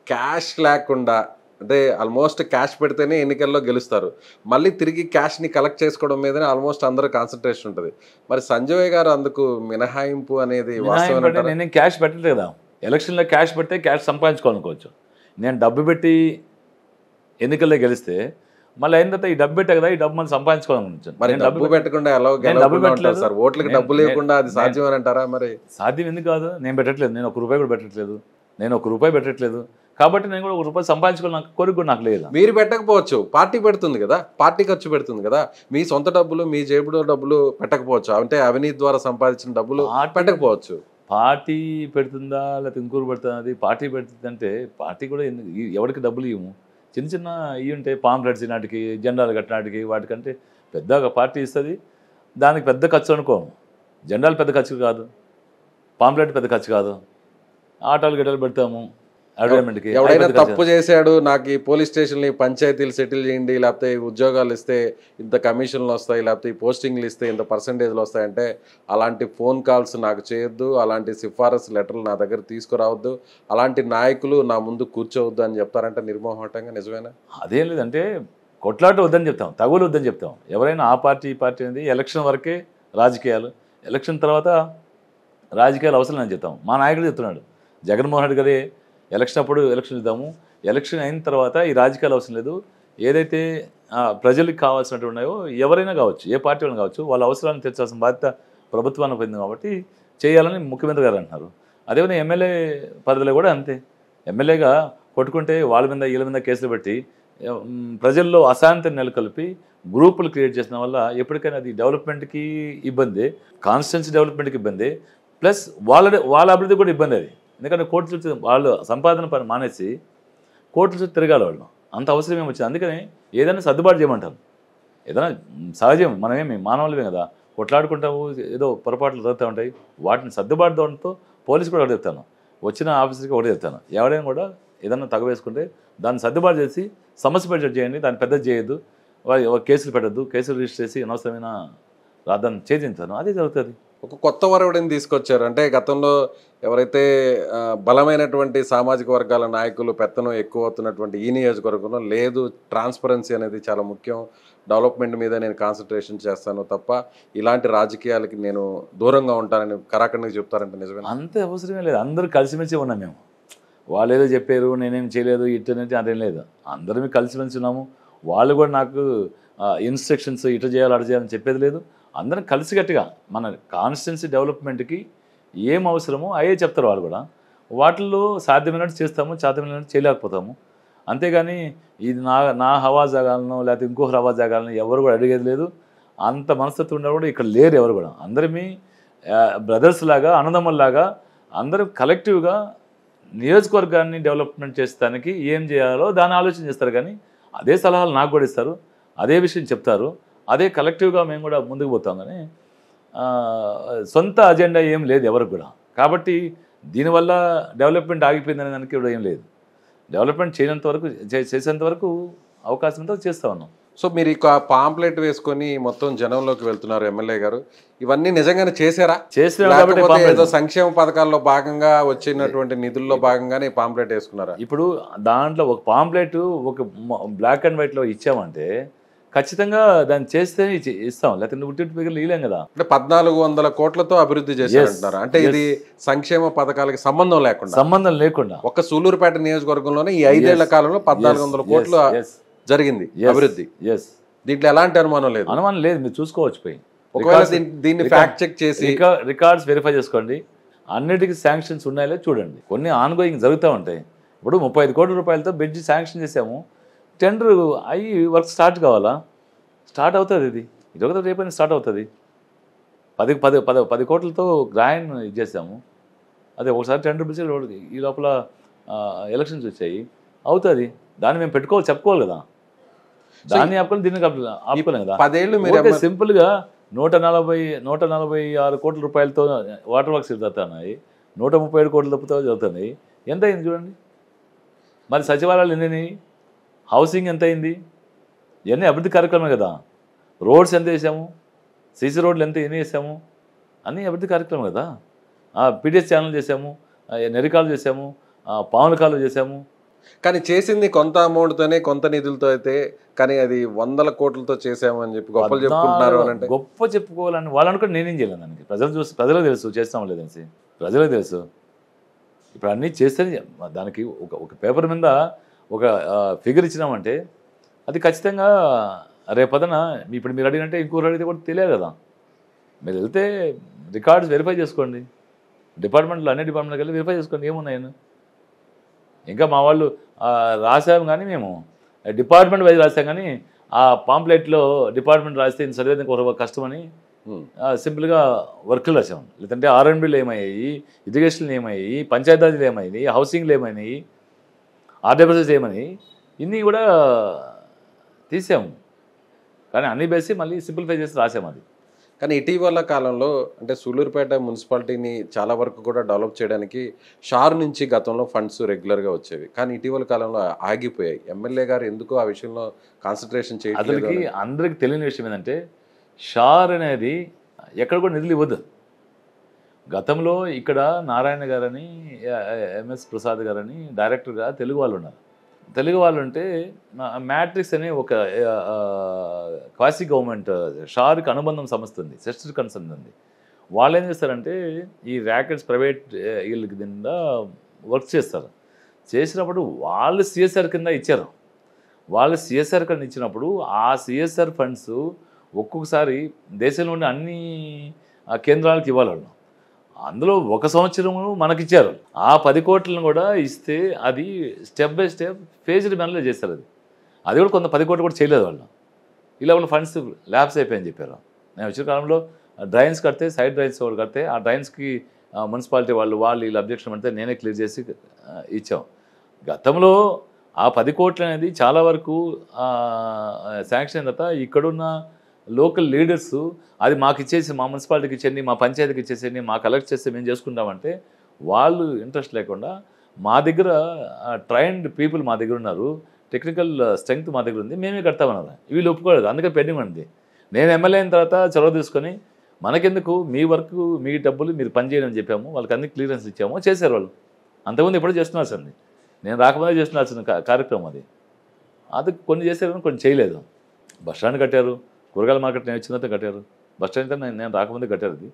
క్యాష్ లేకుండా, అంటే ఆల్మోస్ట్ క్యాష్ పెడితేనే ఎన్నికల్లో గెలుస్తారు, మళ్ళీ తిరిగి క్యాష్ని కలెక్ట్ చేసుకోవడం మీదనే ఆల్మోస్ట్ అందరూ కాన్సన్ట్రేషన్ ఉంటుంది. మరి సంజయ్ గారు అందుకు మినహాయింపు అనేది వాస్తవం? నేను క్యాష్ పెట్టలేదు కదా, ఎలక్షన్లో క్యాష్ పెడితే క్యాష్ సంపాదించుకోవాలనుకోవచ్చు. నేను డబ్బు పెట్టి ఎన్నికల్లో గెలిస్తే మళ్ళీ అయిన తర్వాత ఈ డబ్బు పెట్టే కదా, ఈ డబ్బు మళ్ళీ సంపాదించుకోవాలనుకుంటాను. మరి డబ్బు పెట్టకుండా ఎలా గెలవకుండా సార్, ఓట్లకి డబ్బు లేకుండా అది సాధ్యం అని అంటారా? మరి సాధ్యం ఎందుకు కాదు, నేను పెట్టట్లేదు, నేను ₹1 కూడా పెట్టట్లేదు, కాబట్టి నేను కూడా ₹1 సంపాదించుకోవాలి, నాకు కోరిక కూడా నాకు లేదు. మీరు పెట్టకపోవచ్చు, పార్టీ పెడుతుంది కదా, పార్టీ ఖర్చు పెడుతుంది కదా, మీ సొంత డబ్బులు, మీ జేబులో డబ్బులు పెట్టకపోవచ్చు, అంటే అవినీతి ద్వారా సంపాదించిన డబ్బులు పెట్టకపోవచ్చు. పార్టీ పెడుతుందా లేకపోతే ఇంకోరు పెడుతుందా, అది పార్టీ పెడుతుందంటే పార్టీ కూడా ఎవరికి డబ్బులు ఇవ్వము. చిన్న ఇవి ఉంటాయి, పాంప్లెట్స్ నాటికి, జెండాలు కట్టినాటికి, వాటికంటే పెద్దగా పార్టీ ఇస్తుంది, దానికి పెద్ద ఖర్చు అనుకోము. జెండాలు పెద్ద ఖర్చు కాదు, పాంప్లెట్ పెద్ద ఖర్చు కాదు, ఆటోలు గడ్డలు పెడతాము అడ్వర్టైజ్మెంట్కి. ఎవరైనా తప్పు చేశాడు, నాకు ఈ పోలీస్ స్టేషన్లు, పంచాయతీలు సెటిల్ చేయండి, లేకపోతే ఉద్యోగాలు ఇస్తే ఇంత కమిషన్లు వస్తాయి, లేకపోతే ఈ పోస్టింగ్లు ఇస్తే ఇంత పర్సంటేజ్లు వస్తాయంటే అలాంటి ఫోన్ కాల్స్ నాకు చేయొద్దు, అలాంటి సిఫారసు లెటర్లు నా దగ్గర తీసుకురావద్దు, అలాంటి నాయకులు నా ముందు కూర్చోవద్దు అని చెప్తారంటే నిర్మోహటంగా. నిజమేనా? అదేం లేదంటే కొట్లాట వద్దని చెప్తాం, తగులు వద్దని చెప్తాం. ఎవరైనా ఆ పార్టీ ఈ పార్టీ అనేది ఎలక్షన్ వరకే రాజకీయాలు, ఎలక్షన్ తర్వాత రాజకీయాలు అవసరం అని చెప్తాం. మా నాయకుడు చెప్తున్నాడు, జగన్మోహన్ రెడ్డి గారే ఎలక్షన్ అప్పుడు ఎలక్షన్ ఇద్దాము, ఎలక్షన్ అయిన తర్వాత ఈ రాజకీయాలు అవసరం లేదు, ఏదైతే ప్రజలకు కావాల్సినట్టు ఉన్నాయో ఎవరైనా కావచ్చు, ఏ పార్టీ అయినా కావచ్చు, వాళ్ళ అవసరాలను తీర్చాల్సిన బాధ్యత ప్రభుత్వాన్ని పోయింది కాబట్టి చేయాలని ముఖ్యమంత్రి గారు అంటున్నారు. అదేవిధంగా ఎమ్మెల్యే పరిధిలో కూడా అంతే. ఎమ్మెల్యేగా కొట్టుకుంటే వాళ్ళ మీద వీళ్ళ మీద కేసులు పెట్టి ప్రజల్లో అశాంతిని నెలకొల్పి గ్రూపులు క్రియేట్ చేసిన వల్ల ఎప్పటికైనా అది డెవలప్మెంట్కి ఇబ్బంది, కాన్స్టిట్యున్సీ డెవలప్మెంట్కి ఇబ్బంది, ప్లస్ వాళ్ళ అభివృద్ధి కూడా ఇబ్బంది. అది ఎందుకంటే కోర్టు చుట్టూ వాళ్ళు సంపాదన పని మానేసి కోర్టుల చుట్టూ తిరగాలి, వాళ్ళు అంత అవసరం ఏమొచ్చింది. అందుకని ఏదైనా సర్దుబాటు చేయమంటారు, ఏదైనా సహజం, మనమేమి మానవులమే కదా, కొట్లాడుకుంటాము, ఏదో పొరపాట్లు జరుగుతూ ఉంటాయి, వాటిని సర్దుబాటు దాంతో పోలీసు కూడా ఒకటి చెప్తాను, వచ్చిన ఆఫీసర్కి ఒకటి చెప్తాను, ఎవరైనా కూడా ఏదన్నా తగవేసుకుంటే దాన్ని సర్దుబాటు చేసి సమస్య పరిచయం చేయండి, దాన్ని పెద్దది చేయొద్దు, కేసులు పెట్టద్దు, కేసులు రిజిస్టర్ చేసి అనవసరమైన రాద్దాన్ని ఛేదించాను, అదే జరుగుతుంది. ఒక కొత్త వరవడిని తీసుకొచ్చారు. అంటే గతంలో ఎవరైతే బలమైనటువంటి సామాజిక వర్గాల నాయకులు పెత్తనం ఎక్కువ అవుతున్నటువంటి ఈ నియోజకవర్గంలో లేదు, ట్రాన్స్పరెన్సీ అనేది చాలా ముఖ్యం, డెవలప్మెంట్ మీద నేను కాన్సన్ట్రేషన్ చేస్తాను తప్ప ఇలాంటి రాజకీయాలకి నేను దూరంగా ఉంటానని కరాఖండిగా చెప్తారంటే నిజమే? అంత అవసరమే లేదు, అందరూ కలిసిమెలిసి ఉన్నాం మేము. వాళ్ళు ఏదో చెప్పారు నేనేం చేయలేదు ఇటనేది అదేం లేదు, అందరం కలిసిమెలిసి ఉన్నాము. వాళ్ళు కూడా నాకు ఇన్స్ట్రక్షన్స్ ఇటు చేయాలి అటు చేయాలని చెప్పేది లేదు, అందరం కలిసికట్టుగా మన కాన్స్టిట్యున్సీ డెవలప్మెంట్కి ఏం అవసరమో అయ్యే చెప్తారు వాళ్ళు కూడా. వాటిల్లో సాధ్యమైనట్టు చేస్తాము, సాధ్యమైనట్టు చేయలేకపోతాము. అంతేగాని ఇది నా హవా జాగాలను లేకపోతే ఇంకొకరు హవా జాగాలను ఎవరు కూడా అడిగేది లేదు. అంత మనస్తత్వం ఉన్న కూడా ఇక్కడ లేరు ఎవరు కూడా. అందరిమీ బ్రదర్స్ లాగా, అన్నదమ్ముల్లాగా అందరూ కలెక్టివ్గా నియోజకవర్గాన్ని డెవలప్మెంట్ చేసేదానికి ఏం చేయాలో దాన్ని ఆలోచన చేస్తారు. కానీ అదే సలహాలు నాకు కూడా ఇస్తారు, అదే విషయం చెప్తారు, అదే కలెక్టివ్గా మేము కూడా ముందుకు పోతాం. కానీ సొంత అజెండా ఏం లేదు ఎవరికి కూడా. కాబట్టి దీనివల్ల డెవలప్మెంట్ ఆగిపోయిందనే దానికి కూడా ఏం లేదు. డెవలప్మెంట్ చేసేంత వరకు అవకాశం ఉంటే చేస్తూ ఉన్నాం. సో మీరు ఇక పాంప్లెట్ వేసుకొని మొత్తం జనంలోకి వెళ్తున్నారు ఎమ్మెల్యే గారు, ఇవన్నీ నిజంగానే చేశారా? ఏదో సంక్షేమ పథకాల్లో భాగంగా వచ్చినటువంటి నిధుల్లో భాగంగానే పాంప్లెట్ వేసుకున్నారా? ఇప్పుడు దాంట్లో ఒక పాంప్లెట్ ఒక బ్లాక్ అండ్ వైట్లో ఇచ్చామంటే ఖచ్చితంగా దాన్ని చేస్తే ఇస్తాం, లేకపోతే ఉట్టి పిల్లలు ఇవ్వలేం కదా. అంటే 1400 కోట్లతో అభివృద్ధి చేశారంటున్నారు. అంటే ఇది సంక్షేమ పథకాలకి సంబంధం లేకుండా ఒక సూళ్ళూరుపేట నియోజకవర్గంలోనే ఈ 5 ఏళ్ల కాలంలో 1400 కోట్లు జరిగింది అభివృద్ధి. దీంట్లో ఎలాంటి అనుమానం లేదు. అనుమానం లేదు, మీరు చూసుకోవచ్చు పోయి. ఒకవేళ దీన్ని ఫ్యాక్ట్ చెక్ చేసి రికార్డ్స్ వెరిఫై చేసుకోండి, అన్నిటికీ శాంక్షన్స్ ఉన్నాయో చూడండి. కొన్ని ఆన్గోయింగ్ జరుగుతూ ఉంటాయి. ఇప్పుడు 35 కోట్ల రూపాయలతో బ్రిడ్జ్ శాంక్షన్ చేసాము, టెండర్ అయ్యి వర్క్ స్టార్ట్ కావాలా? స్టార్ట్ అవుతుంది, ఇది ఒకటి రేపైనా స్టార్ట్ అవుతుంది. 10 కోట్లతో గ్రాండ్ ఇచ్చేసాము, అదే ఒకసారి టెండర్ పిలిచి ఈ లోపల ఎలక్షన్స్ వచ్చాయి, అవుతుంది. దాన్ని మేము చెప్పుకోవాలి కదా, దాన్ని ఆపుకొని దీన్ని ఆపుకోలేం కదా. 10 ఏళ్ళు మీరు సింపుల్గా 146 కోట్ల రూపాయలతో వాటర్ వర్క్స్ జరుగుతున్నాయి, 137 కోట్ల తప్పుతో జరుగుతున్నాయి. ఎంత అయింది చూడండి. మరి సచివాలయాలు ఎన్ని, హౌసింగ్ ఎంత అయింది, ఇవన్నీ అభివృద్ధి కార్యక్రమమే కదా. రోడ్స్ ఎంత వేసాము, సీసీ రోడ్లు ఎన్ని వేసాము, అన్నీ అభివృద్ధి కార్యక్రమం కదా. పీడిఎస్ ఛానల్ చేసాము, నెరికాలు చేసాము, పాముల కాలు చేసాము. కానీ చేసింది కొంత అమౌంట్తోనే, కొంత నిధులతో అయితే, కానీ అది 100 కోట్లతో చేసాము అని చెప్పి గొప్పలు చెప్పుకుంటున్నారు అని అంటే. గొప్ప చెప్పుకోవాలని వాళ్ళు అనుకుంటే నేనేం చేయలేను దానికి. ప్రజలకు తెలుసు చేస్తాం లేదనేసి, ప్రజలకు తెలుసు. ఇప్పుడు అన్నీ చేస్తే దానికి ఒక పేపర్ మీద ఒక ఫిగర్ ఇచ్చినామంటే అది ఖచ్చితంగా రేపదన ఇప్పుడు మీరు అడిగినట్టే ఇంకోరు అడిగితే కూడా తెలియదు కదా. మీరు వెళ్తే రికార్డ్స్ వెరిఫై చేసుకోండి, డిపార్ట్మెంట్లో అన్ని డిపార్ట్మెంట్కి వెళ్ళి వెరిఫై చేసుకోండి ఏమున్నాయని. ఇంకా మా వాళ్ళు రాసాము, కానీ మేము డిపార్ట్మెంట్ వైజ్ రాసాం, కానీ ఆ పాంప్లెట్లో డిపార్ట్మెంట్ రాస్తే ఇంత చదివేందుకు ఒక కష్టమని సింపుల్గా వర్క్లు రాసాము. లేదంటే R&Bలు ఏమయ్యాయి, ఇరిగేషన్లు ఏమయ్యాయి, పంచాయతీరాజ్లు ఏమైనాయి, హౌసింగ్లు ఏమైనాయి, ఆర్డబ్ల్యూఎస్ ఏమన్నాయి, ఇన్ని కూడా తీసాము. కానీ అన్ని బేసి మళ్ళీ సింప్లిఫై చేసి రాసాము అది. కానీ ఇటీవల కాలంలో అంటే సూళ్ళూరుపేట మున్సిపాలిటీని చాలా వరకు కూడా డెవలప్ చేయడానికి షార్ నుంచి గతంలో ఫండ్స్ రెగ్యులర్గా వచ్చేవి, కానీ ఇటీవల కాలంలో ఆగిపోయాయి. ఎమ్మెల్యే గారు ఎందుకు ఆ విషయంలో కాన్సన్ట్రేషన్ చేయట్లేదు? అతనికి అందరికి తెలియని విషయం ఏంటంటే షార్ అనేది ఎక్కడ కూడా నిధులు ఇవ్వదు. గతంలో ఇక్కడ నారాయణ గారని, MS ప్రసాద్ గారని డైరెక్టర్గా తెలుగు వాళ్ళు ఉన్నారు. తెలుగు వాళ్ళు ఉంటే మ్యాట్రిక్స్ అనే ఒక క్వాసీ గవర్నమెంట్ షార్కి అనుబంధం సంస్థ ఉంది, సిస్టర్ కన్సర్న్ ఉంది. వాళ్ళు ఏం చేస్తారంటే ఈ ర్యాకెట్స్ ప్రైవేట్ వీళ్ళకి కింద వర్క్ చేస్తారు. చేసినప్పుడు వాళ్ళు CSR కింద ఇచ్చారు. వాళ్ళు CSR కింద ఇచ్చినప్పుడు ఆ CSR ఫండ్స్ ఒక్కొక్కసారి దేశంలో ఉండే అన్ని కేంద్రాలకు ఇవ్వాలి వాళ్ళు. అందులో ఒక సంవత్సరము మనకిచ్చారు. ఆ 10 కోట్లను కూడా ఇస్తే అది స్టెప్ బై స్టెప్ ఫేజ్డ్ మేనర్లో చేస్తారు. అది కూడా కొంత 10 కోట్లు కూడా చేయలేదు వాళ్ళు. ఇలా ఉన్న ఫండ్స్ ల్యాబ్స్ అయిపోయాయని చెప్పారు. నేను వచ్చిన కాలంలో డ్రైన్స్ కడితే, సైడ్ డ్రైన్స్ వాళ్ళు కడితే, ఆ డ్రైన్స్కి మున్సిపాలిటీ వాళ్ళు వీళ్ళు అబ్జెక్షన్ అంటే నేనే క్లియర్ చేసి ఇచ్చాం. గతంలో ఆ 10 కోట్లు అనేది చాలా వరకు శాంక్షన్ అయిన తర్వాత ఇక్కడున్న లోకల్ లీడర్స్ అది మాకు ఇచ్చేసి, మా మున్సిపాలిటీకి ఇచ్చేయండి, మా పంచాయతీకి ఇచ్చేసేయండి, మా కలెక్ట్ చేస్తే మేము చేసుకుంటామంటే వాళ్ళు ఇంట్రెస్ట్ లేకుండా మా దగ్గర ట్రైన్డ్ పీపుల్ మా దగ్గర ఉన్నారు, టెక్నికల్ స్ట్రెంగ్త్ మా దగ్గర ఉంది, మేమే కడతామన్నారు. వీళ్ళు ఒప్పుకోలేదు, అందుకే పెండింగ్ ఉంది. నేను ఎమ్మెల్యే అయిన తర్వాత చొరవ తీసుకొని మనకెందుకు, మీ వర్క్ మీ డబ్బులు మీరు పని చేయడం అని చెప్పాము, వాళ్ళకి అన్ని క్లియరెన్స్ ఇచ్చాము, చేశారు వాళ్ళు. అంతకుముందు ఎప్పుడూ చేస్తున్నాల్సింది, నేను రాకముందే చేస్తున్నాల్సిన కార్యక్రమం అది. అది కొన్ని చేశారు, కొన్ని చేయలేదు. బస్ స్టాండ్ కట్టారు, కూరగాయల మార్కెట్ నేను వచ్చిన తర్వాత కట్టారు, బస్ స్టాండ్ నేను రాకముందే కట్టారు. అది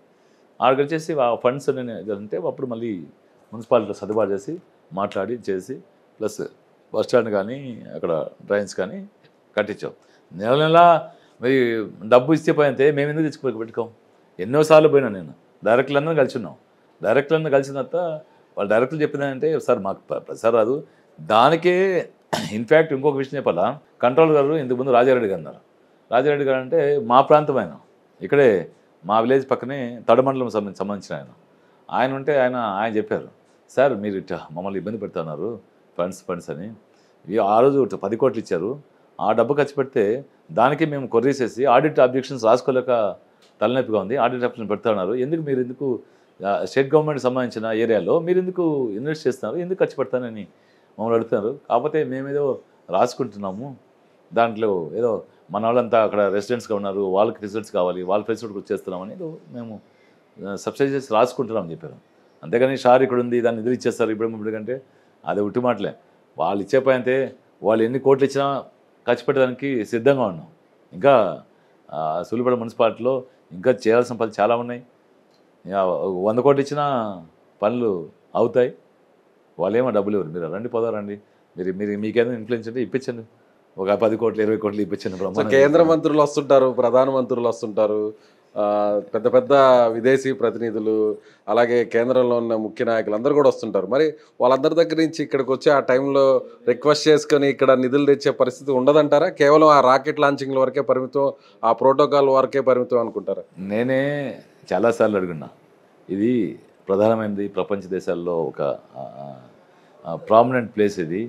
ఆడికి వచ్చేసి ఆ ఫండ్స్ అంటే అప్పుడు మళ్ళీ మున్సిపాలిటీలో సర్దుబాటు చేసి మాట్లాడి చేసి ప్లస్ బస్ స్టాండ్ కానీ అక్కడ డ్రైన్స్ కానీ కట్టించాం. నెల నెల మరి డబ్బు ఇస్తే పోయితే మేము ఎందుకు తెచ్చుకోక పెట్టుకోం. ఎన్నోసార్లు పోయినా నేను డైరెక్టర్లందరూ కలిసి ఉన్నాం. డైరెక్టర్లందరూ కలిసిన తర్వాత వాళ్ళు డైరెక్టర్లు చెప్పిందంటే సార్ మాకు సార్ రాదు. దానికే ఇన్ఫ్యాక్ట్ ఇంకొక విషయం చెప్పాలా, కంట్రోలర్ గారు ఇంతకుముందు రాజారెడ్డి గారు అన్నారు. రాజారెడ్డి గారు అంటే మా ప్రాంతం ఆయన, ఇక్కడే మా విలేజ్ పక్కనే తడమండలం సంబంధించిన ఆయన ఉంటే ఆయన చెప్పారు, సార్ మీరు ఇట్లా మమ్మల్ని ఇబ్బంది పెడుతున్నారు ఫండ్స్ అని. ఆ రోజు 10 కోట్లు ఇచ్చారు, ఆ డబ్బు ఖర్చు పెడితే దానికి మేము కొర్రీసేసి ఆడిట్ అబ్జెక్షన్స్ రాసుకోలేక తలనొప్పిగా ఉంది, ఆడిట్ అబ్జెక్షన్ పెడుతున్నారు, మీరు ఎందుకు స్టేట్ గవర్నమెంట్ సంబంధించిన ఏరియాలో మీరు ఎందుకు ఇన్వెస్ట్ చేస్తున్నారు, ఎందుకు ఖర్చు పెడతానని మమ్మల్ని అడుగుతున్నారు. కాకపోతే మేమేదో రాసుకుంటున్నాము, దాంట్లో ఏదో మన వాళ్ళంతా అక్కడ రెసిడెంట్స్గా ఉన్నారు, వాళ్ళకి రిజల్ట్స్ కావాలి, వాళ్ళ ఫెసిలిటీకి వచ్చేస్తున్నామని మేము సబ్సిడైజ్ చేసి రాసుకుంటున్నామని చెప్పారు. అంతేగాని షార్ ఇక్కడ ఉంది దాన్ని నిధులు ఇచ్చేస్తారు ఇప్పుడంటే అది ఉట్టి మాటలే. వాళ్ళు ఇచ్చేపోయితే వాళ్ళు ఎన్ని కోట్లు ఇచ్చినా ఖర్చు పెట్టడానికి సిద్ధంగా ఉన్నాం. ఇంకా సూళ్ళూరుపేట మున్సిపాలిటీలో ఇంకా చేయాల్సిన పనులు చాలా ఉన్నాయి. 100 కోట్లు ఇచ్చినా పనులు అవుతాయి. వాళ్ళు ఏమో డబ్బులు ఇవ్వరు. మీరు రండి పోదారండి, మీకేదైనా ఇన్ఫ్లుయెన్స్ ఉంటే ఇప్పించండి, ఒక 10 కోట్లు 20 కోట్లు ఇప్పించిన సో బ్రహ్మాండం కేంద్ర మంత్రులు వస్తుంటారు, ప్రధానమంత్రులు వస్తుంటారు, పెద్ద పెద్ద విదేశీ ప్రతినిధులు, అలాగే కేంద్రంలో ఉన్న ముఖ్య నాయకులు అందరూ కూడా వస్తుంటారు. మరి వాళ్ళందరి దగ్గర నుంచి ఇక్కడికి వచ్చి ఆ టైంలో రిక్వెస్ట్ చేసుకొని ఇక్కడ నిధులు తెచ్చే పరిస్థితి ఉండదంటారా? కేవలం ఆ రాకెట్ లాంచింగ్ల వరకే పరిమితం, ఆ ప్రోటోకాల్ వరకే పరిమితం అనుకుంటారా? నేనే చాలాసార్లు అడుగున్నా. ఇది ప్రధానమైనది, ప్రపంచ దేశాల్లో ఒక ప్రామినెంట్ ప్లేస్ ఇది.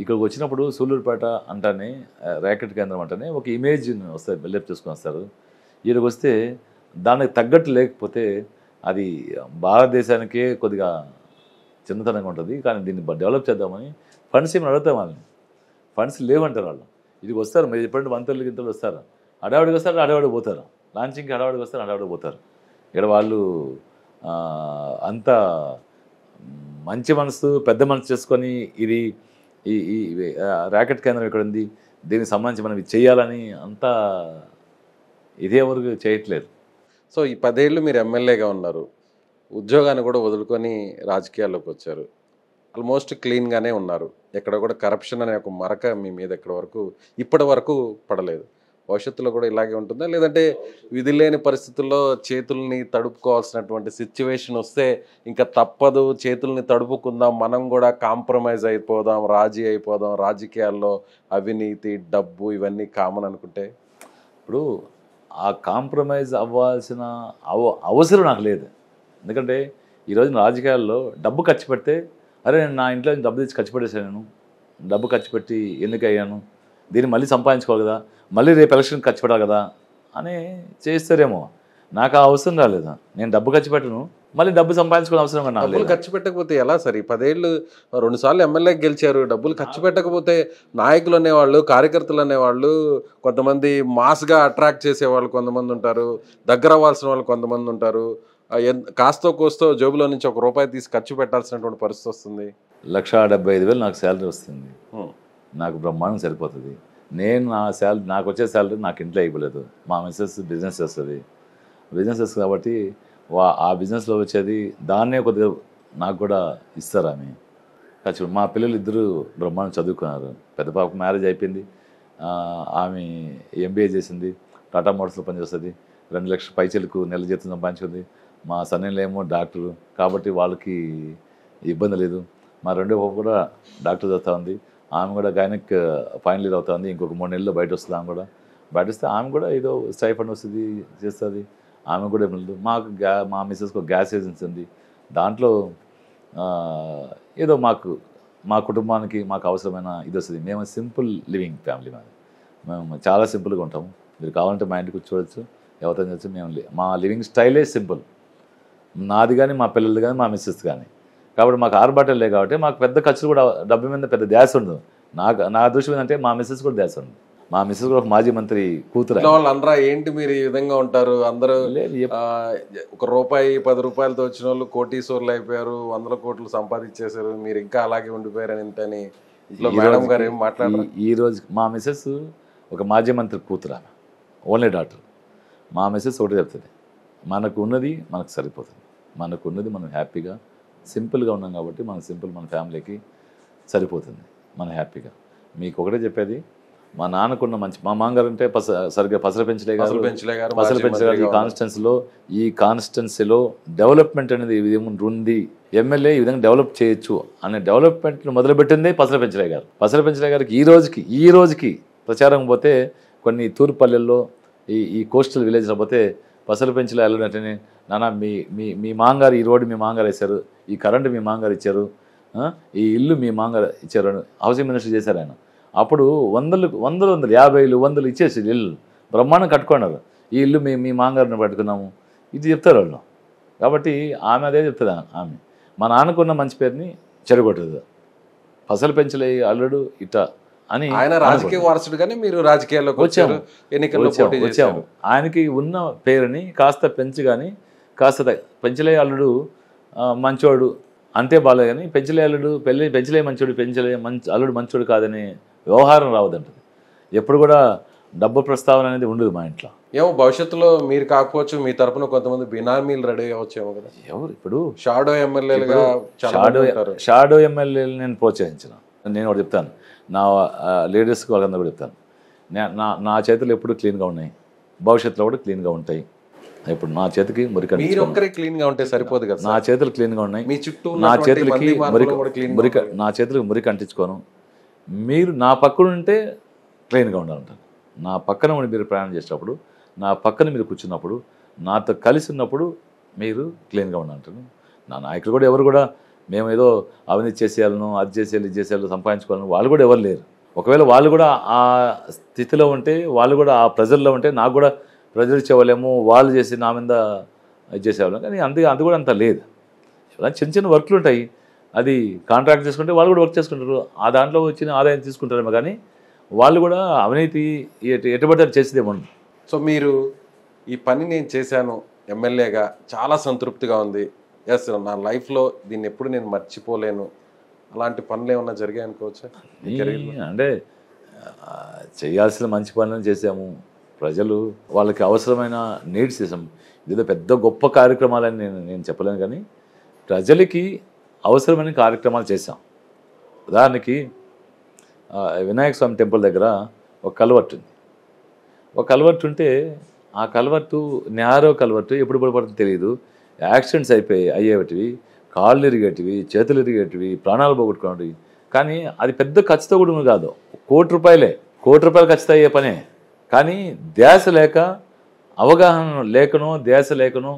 ఇక్కడికి వచ్చినప్పుడు సూళ్ళూరుపేట అంటానే ర్యాకెట్ కేంద్రం అంటానే ఒక ఇమేజ్ వస్తారు, బిల్డప్ చేసుకొని వస్తారు. ఇక్కడికి వస్తే దానికి తగ్గట్టు లేకపోతే అది భారతదేశానికే కొద్దిగా చిన్నతనంగా ఉంటుంది. కానీ దీన్ని డెవలప్ చేద్దామని ఫండ్స్ ఏమైనా అడుగుతాం వాళ్ళని. ఫండ్స్ లేవంటారు వాళ్ళు. ఇది వస్తారు, మీరు చెప్పండి, వంతలు గింతలు వస్తారు, హడావుడికి వస్తారు, హడావుడికి పోతారు. లాంచింగ్కి హడావుడికి వస్తారు, హడావుడికి పోతారు. ఇక్కడ వాళ్ళు అంత మంచి మనసు, పెద్ద మనసు చేసుకొని ఇది ఈ ఈ ర్యాకెట్ కేంద్రం ఇక్కడ ఉంది, దీనికి సంబంధించి మనం ఇది చేయాలని అంతా ఇదే వరకు చేయట్లేదు. సో ఈ 10 ఏళ్ళు మీరు ఎమ్మెల్యేగా ఉన్నారు, ఉద్యోగాన్ని కూడా వదులుకొని రాజకీయాల్లోకి వచ్చారు. ఆల్మోస్ట్ క్లీన్గానే ఉన్నారు, ఎక్కడ కూడా కరప్షన్ అనే ఒక మరక మీ మీద ఇప్పటి వరకు పడలేదు. భవిష్యత్తులో కూడా ఇలాగే ఉంటుందా, లేదంటే విధి లేని పరిస్థితుల్లో చేతుల్ని తడుపుకోవాల్సినటువంటి సిచ్యువేషన్ వస్తే ఇంకా తప్పదు, చేతుల్ని తడుపుకుందాం, మనం కూడా కాంప్రమైజ్ అయిపోదాం, రాజీ అయిపోదాం, రాజకీయాల్లో అవినీతి, డబ్బు ఇవన్నీ కామన్ అనుకుంటే? ఇప్పుడు ఆ కాంప్రమైజ్ అవ్వాల్సిన అవసరం నాకు లేదు. ఎందుకంటే ఈరోజు రాజకీయాల్లో డబ్బు ఖర్చు పెడితే, అరే నేను నా ఇంట్లో డబ్బు తెచ్చి ఖర్చు పెట్టేసాను, నేను డబ్బు ఖర్చు పెట్టి ఎందుకు అయ్యాను, దీన్ని మళ్ళీ సంపాదించుకోవాలి కదా, మళ్ళీ రేపు ఎలక్షన్ ఖర్చు పెట్టాలి కదా అని చేస్తారేమో. నాకు ఆ అవసరం రాలేదు. నేను డబ్బు ఖర్చు పెట్టను, మళ్ళీ డబ్బు సంపాదించుకోవడం అవసరం కదా. డబ్బులు ఖర్చు పెట్టకపోతే ఎలా సార్? ఈ 10 ఏళ్ళు 2 సార్లు ఎమ్మెల్యేకి గెలిచారు, డబ్బులు ఖర్చు పెట్టకపోతే నాయకులు అనేవాళ్ళు, కార్యకర్తలు అనేవాళ్ళు, కొంతమంది మాస్గా అట్రాక్ట్ చేసేవాళ్ళు కొంతమంది ఉంటారు, దగ్గర అవ్వాల్సిన వాళ్ళు కొంతమంది ఉంటారు. కాస్తో కోస్తో జేబులో నుంచి ₹1 తీసి ఖర్చు పెట్టాల్సినటువంటి పరిస్థితి వస్తుంది. 1,75,000 నాకు శాలరీ వస్తుంది, నాకు బ్రహ్మాండం సరిపోతుంది. నేను నాకు వచ్చే శాలరీ నాకు ఇంట్లో ఇవ్వలేదు. మా మిస్సెస్ బిజినెస్ చేస్తుంది, బిజినెస్ కాబట్టి ఆ బిజినెస్లో వచ్చేది దాన్నే కొద్దిగా నాకు కూడా ఇస్తారు ఆమె. ఖర్చు మా పిల్లలు ఇద్దరు బ్రహ్మాండం చదువుకున్నారు. పెద్ద పాపకు మ్యారేజ్ అయిపోయింది, ఆమె MBA చేసింది, టాటా మోటార్స్లో పనిచేస్తుంది, 2 లక్షల పైచలకు నెల జీతం సంపాదించుకుంది. మా సన్నీళ్ళేమో డాక్టరు కాబట్టి వాళ్ళకి ఇబ్బంది లేదు. మా రెండో పాప కూడా డాక్టర్ చదువుతూ ఉంది, ఆమె కూడా గైనిక్ ఫైనల్ ఇయర్ అవుతుంది, ఇంకొక 3 నెలల్లో బయట వస్తుంది. ఆమె కూడా బయట వస్తే ఆమె కూడా ఏదో స్టైఫండ్ వస్తుంది, చేస్తుంది. ఆమె కూడా ఏమి మాకు మా మిస్సెస్కి గ్యాస్ ఏజెన్సీ ఉంది, దాంట్లో ఏదో మా కుటుంబానికి మాకు అవసరమైన ఇది వస్తుంది. మేము సింపుల్ లివింగ్ ఫ్యామిలీ, మేము చాలా సింపుల్గా ఉంటాము. మీరు కావాలంటే మా ఇంటికి చూడొచ్చు, ఎవరితో చూడొచ్చు. మేము మా లివింగ్ స్టైలే సింపుల్, నాది కానీ మా పిల్లలు కానీ మా మిస్సెస్ కానీ. కాబట్టి మాకు ఆర్బాటలు లేవు కాబట్టి మాకు పెద్ద ఖర్చులు కూడా డబ్బు మీద పెద్ద ధ్యాస ఉండదు. నా దృష్టి ఏంటంటే మా మిస్సెస్ కూడా ధ్యాస ఉంది. మా మిస్సెస్ కూడా ఒక మాజీ మంత్రి కూతురు. వాళ్ళు అనరా ఏంటి మీరు ఈ విధంగా ఉంటారు, అందరూ ₹1 ₹10తో వచ్చిన వాళ్ళు కోటీశ్వర్లు అయిపోయారు, 100 కోట్లు సంపాదించేశారు, మీరు ఇంకా అలాగే ఉండిపోయారని ఇంటని ఇంట్లో మేడం గారు ఏం మాట్లాడారు? ఈ రోజు మా మిస్సెస్ ఒక మాజీ మంత్రి కూతురు, ఆమె ఓన్లీ డాక్టర్. మా మిస్సెస్ ఒకటి చెప్తుంది, మనకు ఉన్నది మనకు సరిపోతుంది, మనకు ఉన్నది మనం హ్యాపీగా సింపుల్గా ఉన్నాం కాబట్టి మన సింపుల్ మన ఫ్యామిలీకి సరిపోతుంది, మనం హ్యాపీగా. మీకు ఒకటే చెప్పేది, మా నాన్నకున్న మంచి, మా మామగారు అంటే సరిగ్గా పసల పెంచలే గారు ఈ కాన్స్టిట్యున్సీలో డెవలప్మెంట్ అనేది ఈ విధంగా ఉంది, ఎమ్మెల్యే ఈ విధంగా డెవలప్ చేయొచ్చు అనే డెవలప్మెంట్ను మొదలుపెట్టిందే పసల పెంచలే గారు. పసల పెంచలే గారికి ఈ రోజుకి ప్రచారం పోతే కొన్ని తూర్పల్లెల్లో ఈ కోస్టల్ విలేజ్లో పోతే పసల పెంచలే వెళ్ళినట్టనే, నాన్న మీ మామగారు ఈ రోడ్డు మీ మామగారు వేశారు, ఈ కరెంటు మీ మామగారు ఇచ్చారు, ఈ ఇల్లు మీ మామగారు ఇచ్చారు, హౌసింగ్ మినిస్టర్ చేశారు ఆయన. అప్పుడు వందలు 50 100 ఇచ్చేసి ఇల్లు బ్రహ్మాండం కట్టుకున్నారు. ఈ ఇల్లు మీ మామగారిని పట్టుకున్నాము, ఇది చెప్తారు వాళ్ళు. కాబట్టి ఆమె అదే చెప్తుంది. ఆమె మా నాన్నకున్న మంచి పేరుని చెడగొట్టదు. పసలు పెంచలే అల్లుడు ఇట్ట అని. ఆయన రాజకీయ వారసుడు కానీ మీరు రాజకీయాల్లోకి వచ్చారు, ఎన్నికల్లో పోటీ చేశారు. ఆయనకి ఉన్న పేరుని కాస్త పెంచి కానీ కాస్త పెంచలే అల్లుడు మంచోడు అంతే బాలే కానీ పెంచలే అల్లుడు పెంచలే మంచోడు అల్లుడు మంచోడు కాదని వ్యవహారం రావద్దంటది. ఎప్పుడు కూడా డబ్బు ప్రస్తావన అనేది ఉండదు మా ఇంట్లో. ఏమో భవిష్యత్తులో మీరు కాకపోవచ్చు, మీ తరపున కొంతమంది బినామీలు రెడీ అవ్వచ్చేమో కదా. ఎవరు ఇప్పుడు షాడో ఎమ్మెల్యేలుగా షాడో ఎమ్మెల్యేలు నేను ప్రోత్సహించిన. నేను ఒకటి చెప్తాను, నా లీడర్స్కి వాళ్ళందరూ కూడా చెప్తాను, నా చేతులు ఎప్పుడు క్లీన్గా ఉన్నాయి, భవిష్యత్తులో కూడా క్లీన్గా ఉంటాయి. ఇప్పుడు నా చేతికి మురికి మీరు ఒక్కరే క్లీన్ గా ఉంటే సరిపోదు కదా నా చేతులు క్లీన్గా ఉన్నాయి, మీ చుట్టూ నా ఉన్నటువంటి చేతులకి మంది మార్పులు కూడా clean గా మురికి ఉండాలి. నా చేతులకు మురికి అంటించుకోను. మీరు నా పక్కన ఉంటే క్లీన్గా ఉండాలంటారు. నా పక్కన ఉండి మీరు ప్రయాణం చేసేటప్పుడు, నా పక్కన మీరు కూర్చున్నప్పుడు, నాతో కలిసి ఉన్నప్పుడు మీరు క్లీన్గా ఉండాలంటారు. నా నాయకులు కూడా ఎవరు కూడా మేము ఏదో అవినీతి చేసేయాలను, అది చేసేయాలి, ఇది చేసేయాలి, సంపాదించుకోవాలని వాళ్ళు కూడా ఎవరు లేరు. ఒకవేళ వాళ్ళు కూడా ఆ స్థితిలో ఉంటే, వాళ్ళు కూడా ఆ ప్రెజర్లో ఉంటే నాకు కూడా ప్రెజర్ ఇచ్చేవాళ్ళేమో, వాళ్ళు చేసి నా మీద ఇది చేసేవాళ్ళం. కానీ అది కూడా అంత లేదు. చిన్న చిన్న వర్క్లు ఉంటాయి, అది కాంట్రాక్ట్ చేసుకుంటే వాళ్ళు కూడా వర్క్ చేసుకుంటారు, ఆ దాంట్లో వచ్చిన ఆదాయం తీసుకుంటారేమో. కానీ వాళ్ళు కూడా అవినీతి ఎటుబడి చేసేదేమో. సో మీరు ఈ పని నేను చేశాను ఎమ్మెల్యేగా, చాలా సంతృప్తిగా ఉంది, ఎస్ నా లైఫ్లో దీన్ని ఎప్పుడు నేను మర్చిపోలేను, అలాంటి పనులు ఏమన్నా జరిగాయి అనుకోవచ్చా? అంటే చేయాల్సిన మంచి పనులను చేసాము, ప్రజలు వాళ్ళకి అవసరమైన నీడ్స్ చేసాము. ఇదేదో పెద్ద గొప్ప కార్యక్రమాలని నేను చెప్పలేను, కానీ ప్రజలకి అవసరమైన కార్యక్రమాలు చేశాం. ఉదాహరణకి వినాయక స్వామి టెంపుల్ దగ్గర ఒక కల్వర్ట్ ఉంది. ఒక కల్వర్ట్ ఉంటే ఆ కల్వర్టు నేరో కల్వర్టు ఎప్పుడు పడుతుందో తెలియదు, యాక్సిడెంట్స్ అయ్యేటివి, కాళ్ళు ఇరిగేటివి, చేతులు ఇరిగేటివి, ప్రాణాలు పోగొట్టుకునేవి. కానీ అది పెద్ద ఖర్చుతో కూడా కాదు, కోటి రూపాయలు ఖర్చుతో అయ్యే పనే. కానీ ధ్యాస లేక, అవగాహన లేకనో, ధ్యాస లేకనో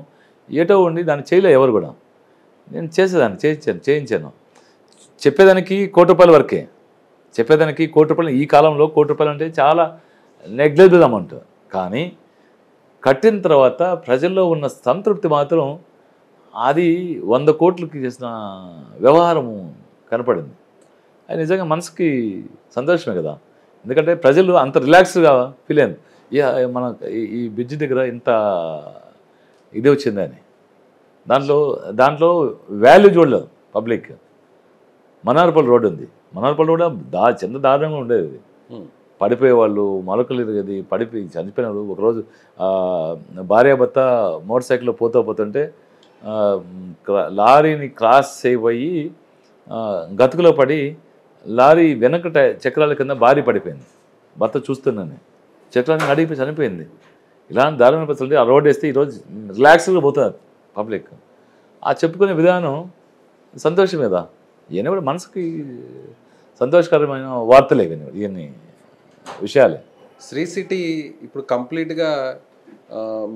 ఏటో ఉండి దాన్ని చేయలే ఎవరు కూడా. నేను చేసేదాన్ని, చేయించాను. చెప్పేదానికి ₹1,00,00,000 వరకే, చెప్పేదానికి ₹1,00,00,000. ఈ కాలంలో ₹1,00,00,000 అంటే చాలా నెగ్లెజిబుల్ అమౌంట్. కానీ కట్టిన తర్వాత ప్రజల్లో ఉన్న సంతృప్తి మాత్రం అది 100 కోట్లకి చేసిన వ్యవహారము కనపడింది. అది నిజంగా మనసుకి సంతోషమే కదా. ఎందుకంటే ప్రజలు అంత రిలాక్స్డ్గా ఫీల్ అయింది, మన ఈ బ్రిడ్జ్ దగ్గర ఇంత ఇది వచ్చిందని. దాంట్లో వాల్యూ చూడలేదు పబ్లిక్. మనార్పల్లి రోడ్డు ఉంది, మనార్పల్లి రోడ్ చిన్న దారుణంగా ఉండేది. పడిపోయేవాళ్ళు, మొలకలు ఇరిగేది, పడిపోయి చనిపోయినారు. ఒకరోజు భార్యాభర్త మోటార్ సైకిల్లో పోతుంటే లారీని క్రాస్ అయిపోయి గతుకులో పడి లారీ వెనక చక్రాల కింద భార్య పడిపోయింది. భర్త చూస్తున్నాను, చక్రాన్ని అడిగిపోయి చనిపోయింది. ఇలాంటి దారుణ పరిస్థితులు ఆ రోడ్ వేస్తే ఈరోజు రిలాక్స్గా పోతున్నారు పబ్లిక్. ఆ చెప్పుకునే విధానం సంతోషం కదా. ఇవన్నీ కూడా మనసుకి సంతోషకరమైన వార్తలే ఇవన్నీ విషయాలే. శ్రీ సిటీ ఇప్పుడు కంప్లీట్గా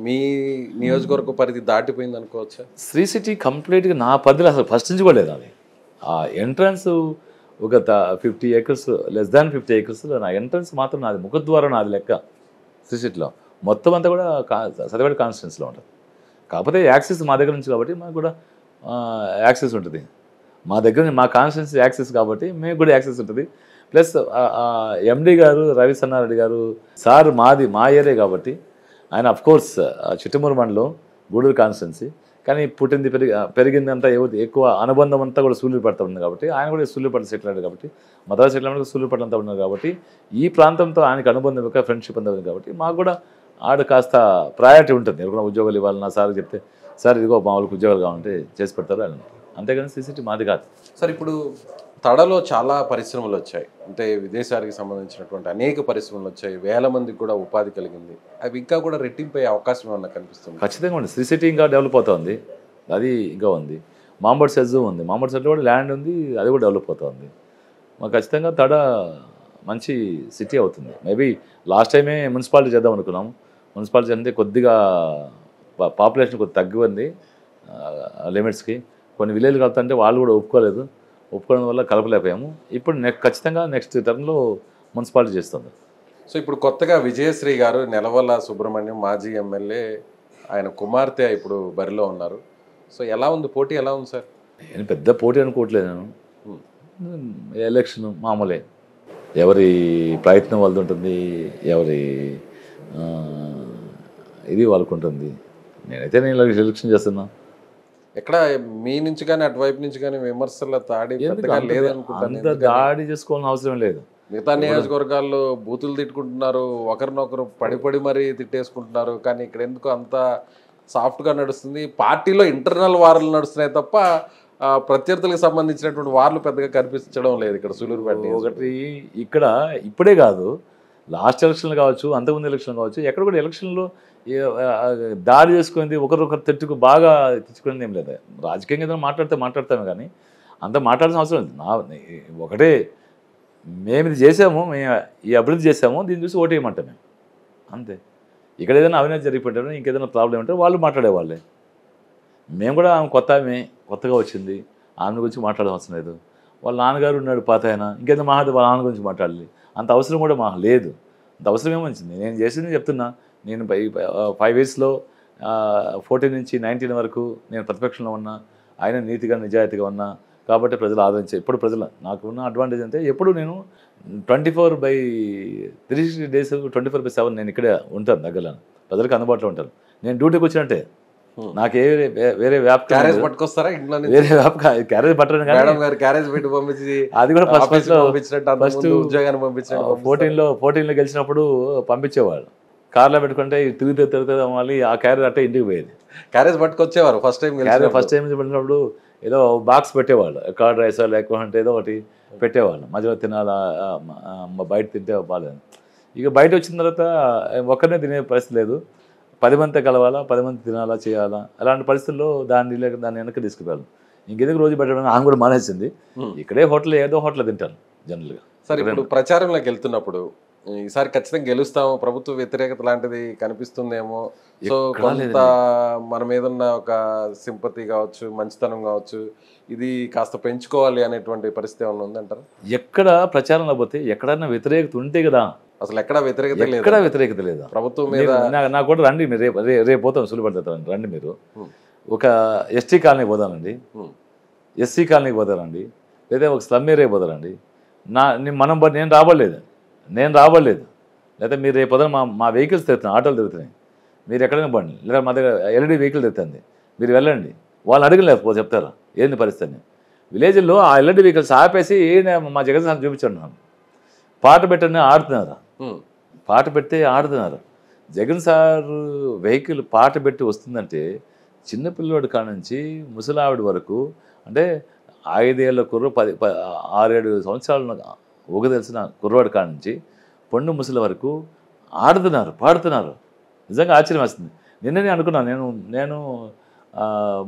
మీ నియోజకవర్గ పరిధి దాటిపోయింది అనుకోవచ్చా? శ్రీ సిటీ కంప్లీట్గా నా పరిధిలో అసలు ఫస్ట్ నుంచి కూడా లేదు. అది ఆ ఎంట్రన్స్ ఒక 50 acres, లెస్ దాన్ 50 acres నా ఎంట్రన్స్ మాత్రం నాది, ముఖద్వారం నాది లెక్క. శ్రీ సిటీలో మొత్తం అంతా కూడా సతివేడ కాన్స్టిట్యున్సీలో ఉంటుంది. కాకపోతే యాక్సెస్ మా దగ్గర నుంచి కాబట్టి మాకు కూడా యాక్సెస్ ఉంటుంది. మా దగ్గర మా కాన్స్టిట్యున్సీ యాక్సెస్ కాబట్టి మేము కూడా యాక్సెస్ ఉంటుంది. ప్లస్ ఎండి గారు రవి సన్నారెడ్డి గారు సార్ మా ఏరియా కాబట్టి ఆయన అఫ్కోర్స్ చిట్టమూరు మండలం గూడూరు కాన్స్టిట్యున్సీ, కానీ పుట్టింది పెరిగింది అంతా ఎక్కువ అనుబంధం అంతా కూడా సూళ్ళూరుపేట ఉంది కాబట్టి ఆయన కూడా సూళ్ళూరుపేట సెటిల్ అయ్యాడు కాబట్టి, మద్రాసు సెటిల్ అయ్యాడు, సూళ్ళూరుపేట అంతా ఉన్నారు కాబట్టి ఈ ప్రాంతంతో ఆయనకు అనుబంధం యొక్క ఫ్రెండ్షిప్ అంతా ఉంది కాబట్టి మాకు కూడా ఆడ కాస్త ప్రయారిటీ ఉంటుంది. ఎవరైనా ఉద్యోగాలు ఇవ్వాలన్నా సార్ చెప్తే సార్ ఇదిగో మా వాళ్ళకి ఉద్యోగాలు కావాలంటే చేసి పెడతారు అని. అంతేగాని సిసిటీ మాది కాదు సార్. ఇప్పుడు తడలో చాలా పరిశ్రమలు వచ్చాయి, అంటే విదేశాలకు సంబంధించినటువంటి అనేక పరిశ్రమలు వచ్చాయి, వేల మందికి కూడా ఉపాధి కలిగింది. అవి ఇంకా కూడా రెట్టింపే అవకాశం ఏమన్నా కనిపిస్తుంది? ఖచ్చితంగా ఉంది. శ్రీ సిటీ ఇంకా డెవలప్ అవుతుంది, అది ఇంకా ఉంది. మాంబడ్ సెజ్ ఉంది, మాంబడ్ సెజ్లో కూడా ల్యాండ్ ఉంది, అది కూడా డెవలప్ అవుతుంది. మాకు ఖచ్చితంగా తడ మంచి సిటీ అవుతుంది. మేబీ లాస్ట్ టైమే మున్సిపాలిటీ చేద్దాం అనుకున్నాం. మున్సిపాలిటీ అంటే కొద్దిగా పాపులేషన్ కొద్దిగా తగ్గిపోయింది లిమిట్స్కి. కొన్ని విలేజ్లు కలుపుతుంటే వాళ్ళు కూడా ఒప్పుకోవడం వల్ల కలపలేకపోయాము. ఇప్పుడు ఖచ్చితంగా నెక్స్ట్ టర్మ్లో మున్సిపాలిటీ చేస్తుంది. సో ఇప్పుడు కొత్తగా విజయశ్రీ గారు, నెలవల్ల సుబ్రహ్మణ్యం మాజీ ఎమ్మెల్యే, ఆయన కుమార్తె ఇప్పుడు బరిలో ఉన్నారు. సో ఎలా ఉంది పోటీ, ఎలా ఉంది సార్? నేను పెద్ద పోటీ అనుకోవట్లేదు. నేను ఎలక్షన్ మామూలే, ఎవరి ప్రయత్నం వాళ్ళది ఉంటుంది, ఎవరి ఇది వాళ్ళకు ఉంటుంది. నేను ఎలక్షన్ చేస్తున్నా. ఎక్కడ మీ నుంచి కానీ అటువైపు నుంచి కానీ విమర్శల తాడి పెద్దగా లేదనుకుంటాను. అంత దాడి చేసుకోవాల్సిన అవసరం లేదు. మిగతా నియోజకవర్గాల్లో బూతులు తిట్టుకుంటున్నారు, ఒకరినొకరు పడి మరీ తిట్టేసుకుంటున్నారు. కానీ ఇక్కడ ఎందుకు అంత సాఫ్ట్గా నడుస్తుంది? పార్టీలో ఇంటర్నల్ వార్లు నడుస్తున్నాయి తప్ప ప్రత్యర్థులకు సంబంధించినటువంటి వార్లు పెద్దగా కనిపించడం లేదు ఇక్కడ సూలూరుపేట ఒకటి ఇక్కడ ఇప్పుడే కాదు, లాస్ట్ ఎలక్షన్లు కావచ్చు, అంతకుముందు ఎలక్షన్లు కావచ్చు, ఎక్కడ కూడా ఎలక్షన్లో దాడి చేసుకుంది ఒకరొకరు తిట్టుకు బాగా తెచ్చుకునేది ఏం లేదు. రాజకీయంగా ఏదైనా మాట్లాడతామే కానీ అంత మాట్లాడాల్సిన అవసరం లేదు. ఒకటే, మేము ఇది చేసాము, మేము ఈ అభివృద్ధి చేసాము, దీన్ని చూసి ఓటేయమంటాం మేము, అంతే. ఇక్కడ ఏదైనా అవినీతి జరిగిపోయారు, ఇంకేదైనా ప్రాబ్లం ఉంటే వాళ్ళు మాట్లాడేవాళ్ళే. మేము కూడా ఆమె కొత్తగా వచ్చింది, ఆమె గురించి మాట్లాడవలసిన లేదు. వాళ్ళ నాన్నగారు ఉన్నాడు పాత ఆయన, ఇంకేదో వాళ్ళ నాన్న గురించి మాట్లాడాలి, అంత అవసరం కూడా మాకు లేదు. అంత అవసరం ఏమొచ్చింది? నేను చేసింది చెప్తున్నా. నేను 5 yearsలో 14 నుంచి 19 వరకు నేను ప్రతిపక్షంలో ఉన్నా, ఆయన నీతిగా నిజాయితీగా ఉన్నా కాబట్టి ప్రజలు ఆదరించారు. ఇప్పుడు ప్రజలు నాకు ఉన్న అడ్వాంటేజ్ అంటే ఎప్పుడు నేను 360 days 24/7 నేను ఇక్కడే ఉంటాను, దగ్గరలో ప్రజలకు అందుబాటులో ఉంటాను. నేను డ్యూటీకి వచ్చినట్టే, నాకు వేరే క్యారేజ్ పట్టుకొస్తారా ఇంట్లో? వేరే క్యారేజ్ పట్టడం క్యారేజ్ పెట్టి పంపించి, అది కూడా ఫస్ట్ ఉద్యోగాన్ని పంపించినట్టు 14లో గెలిచినప్పుడు పంపించేవాళ్ళు. కార్లో పెట్టుకుంటే తిరుగుతే మళ్ళీ ఆ క్యారేజ్ అట్టే ఇంటికి పోయేది. క్యారేజ్ పట్టుకొచ్చేవారు ఫస్ట్ టైం పెట్టినప్పుడు ఏదో బాక్స్ పెట్టేవాళ్ళు, కర్డ్ రైస్ లేకుంటే ఏదో ఒకటి పెట్టేవాళ్ళు. మధ్యలో తినాలా, బయట తింటే బాగాలేదు. ఇక బయట వచ్చిన తర్వాత ఒక్కరినే తినే పరిస్థితి లేదు, 10 మందితో కలవాలా, 10 మంది తినాలా, చేయాలా. అలాంటి పరిస్థితుల్లో దాన్ని వెనక్కి తీసుకురాలి. ఇంకెందుకు రోజు పెట్టడం, ఆమె కూడా మానేసింది. ఇక్కడే ఏదో హోటల్ తింటాను జనరల్గా. సరే, ఇప్పుడు ప్రచారంలోకి వెళ్తున్నప్పుడు ఈసారి ఖచ్చితంగా గెలుస్తాము, ప్రభుత్వ వ్యతిరేకత లాంటిది కనిపిస్తుందేమో, సో కొంత మన మీద ఉన్న ఒక సింపతి కావచ్చు, మంచితనం కావచ్చు, ఇది కాస్త పెంచుకోవాలి అనేటువంటి పరిస్థితి ఏమైనా ఉందంటారు? ఎక్కడ ప్రచారంలో పోతే ఎక్కడన్నా వ్యతిరేకత ఉంటే కదా, అసలు ఎక్కడ వ్యతిరేకత లేదు, ఎక్కడ వ్యతిరేకత లేదా ప్రభుత్వం మీద. నాకు కూడా రండి, మీరు రేపు పోతాం, సులువుపడతారండి, రండి మీరు. ఒక ఎస్టీ కాలనీకి పోదానండి, ఎస్సీ కాలనీకి పోతారండి, లేదా ఒక స్లమ్ ఏరియా పోతారండి. నేను రాబడలేదు, లేదా మీరు రేపు పొద్దున మా వెహికల్స్ తిరుగుతున్నాయి, ఆటోలు తిరుగుతున్నాయి, మీరు ఎక్కడైనా బండి, లేదా మా దగ్గర ఎల్ఈడి వెహికల్ తిరుగుతుంది, మీరు వెళ్ళండి, వాళ్ళు అడగలేకపోతే చెప్తారా ఏంది పరిస్థితి. విలేజ్లో ఆ ఎల్ఈడి వెహికల్స్ ఆపేసి మా జగన్ సార్ చూపించండి, పాట పెట్టని ఆడుతున్నారు, పాట పెడితే ఆడుతున్నారు. జగన్ సార్ వెహికల్ పాట పెట్టి వస్తుందంటే చిన్నపిల్లవాడి కాడ నుంచి ముసలావిడ వరకు, అంటే 5 ఏళ్ళ కుర్ర 6-7 సంవత్సరాలు ఊగ తెలిసిన కుర్రవాడి కాడ నుంచి పండు ముసలి వరకు ఆడుతున్నారు, పాడుతున్నారు. నిజంగా ఆశ్చర్యం వస్తుంది. నిన్ననే అనుకున్నాను నేను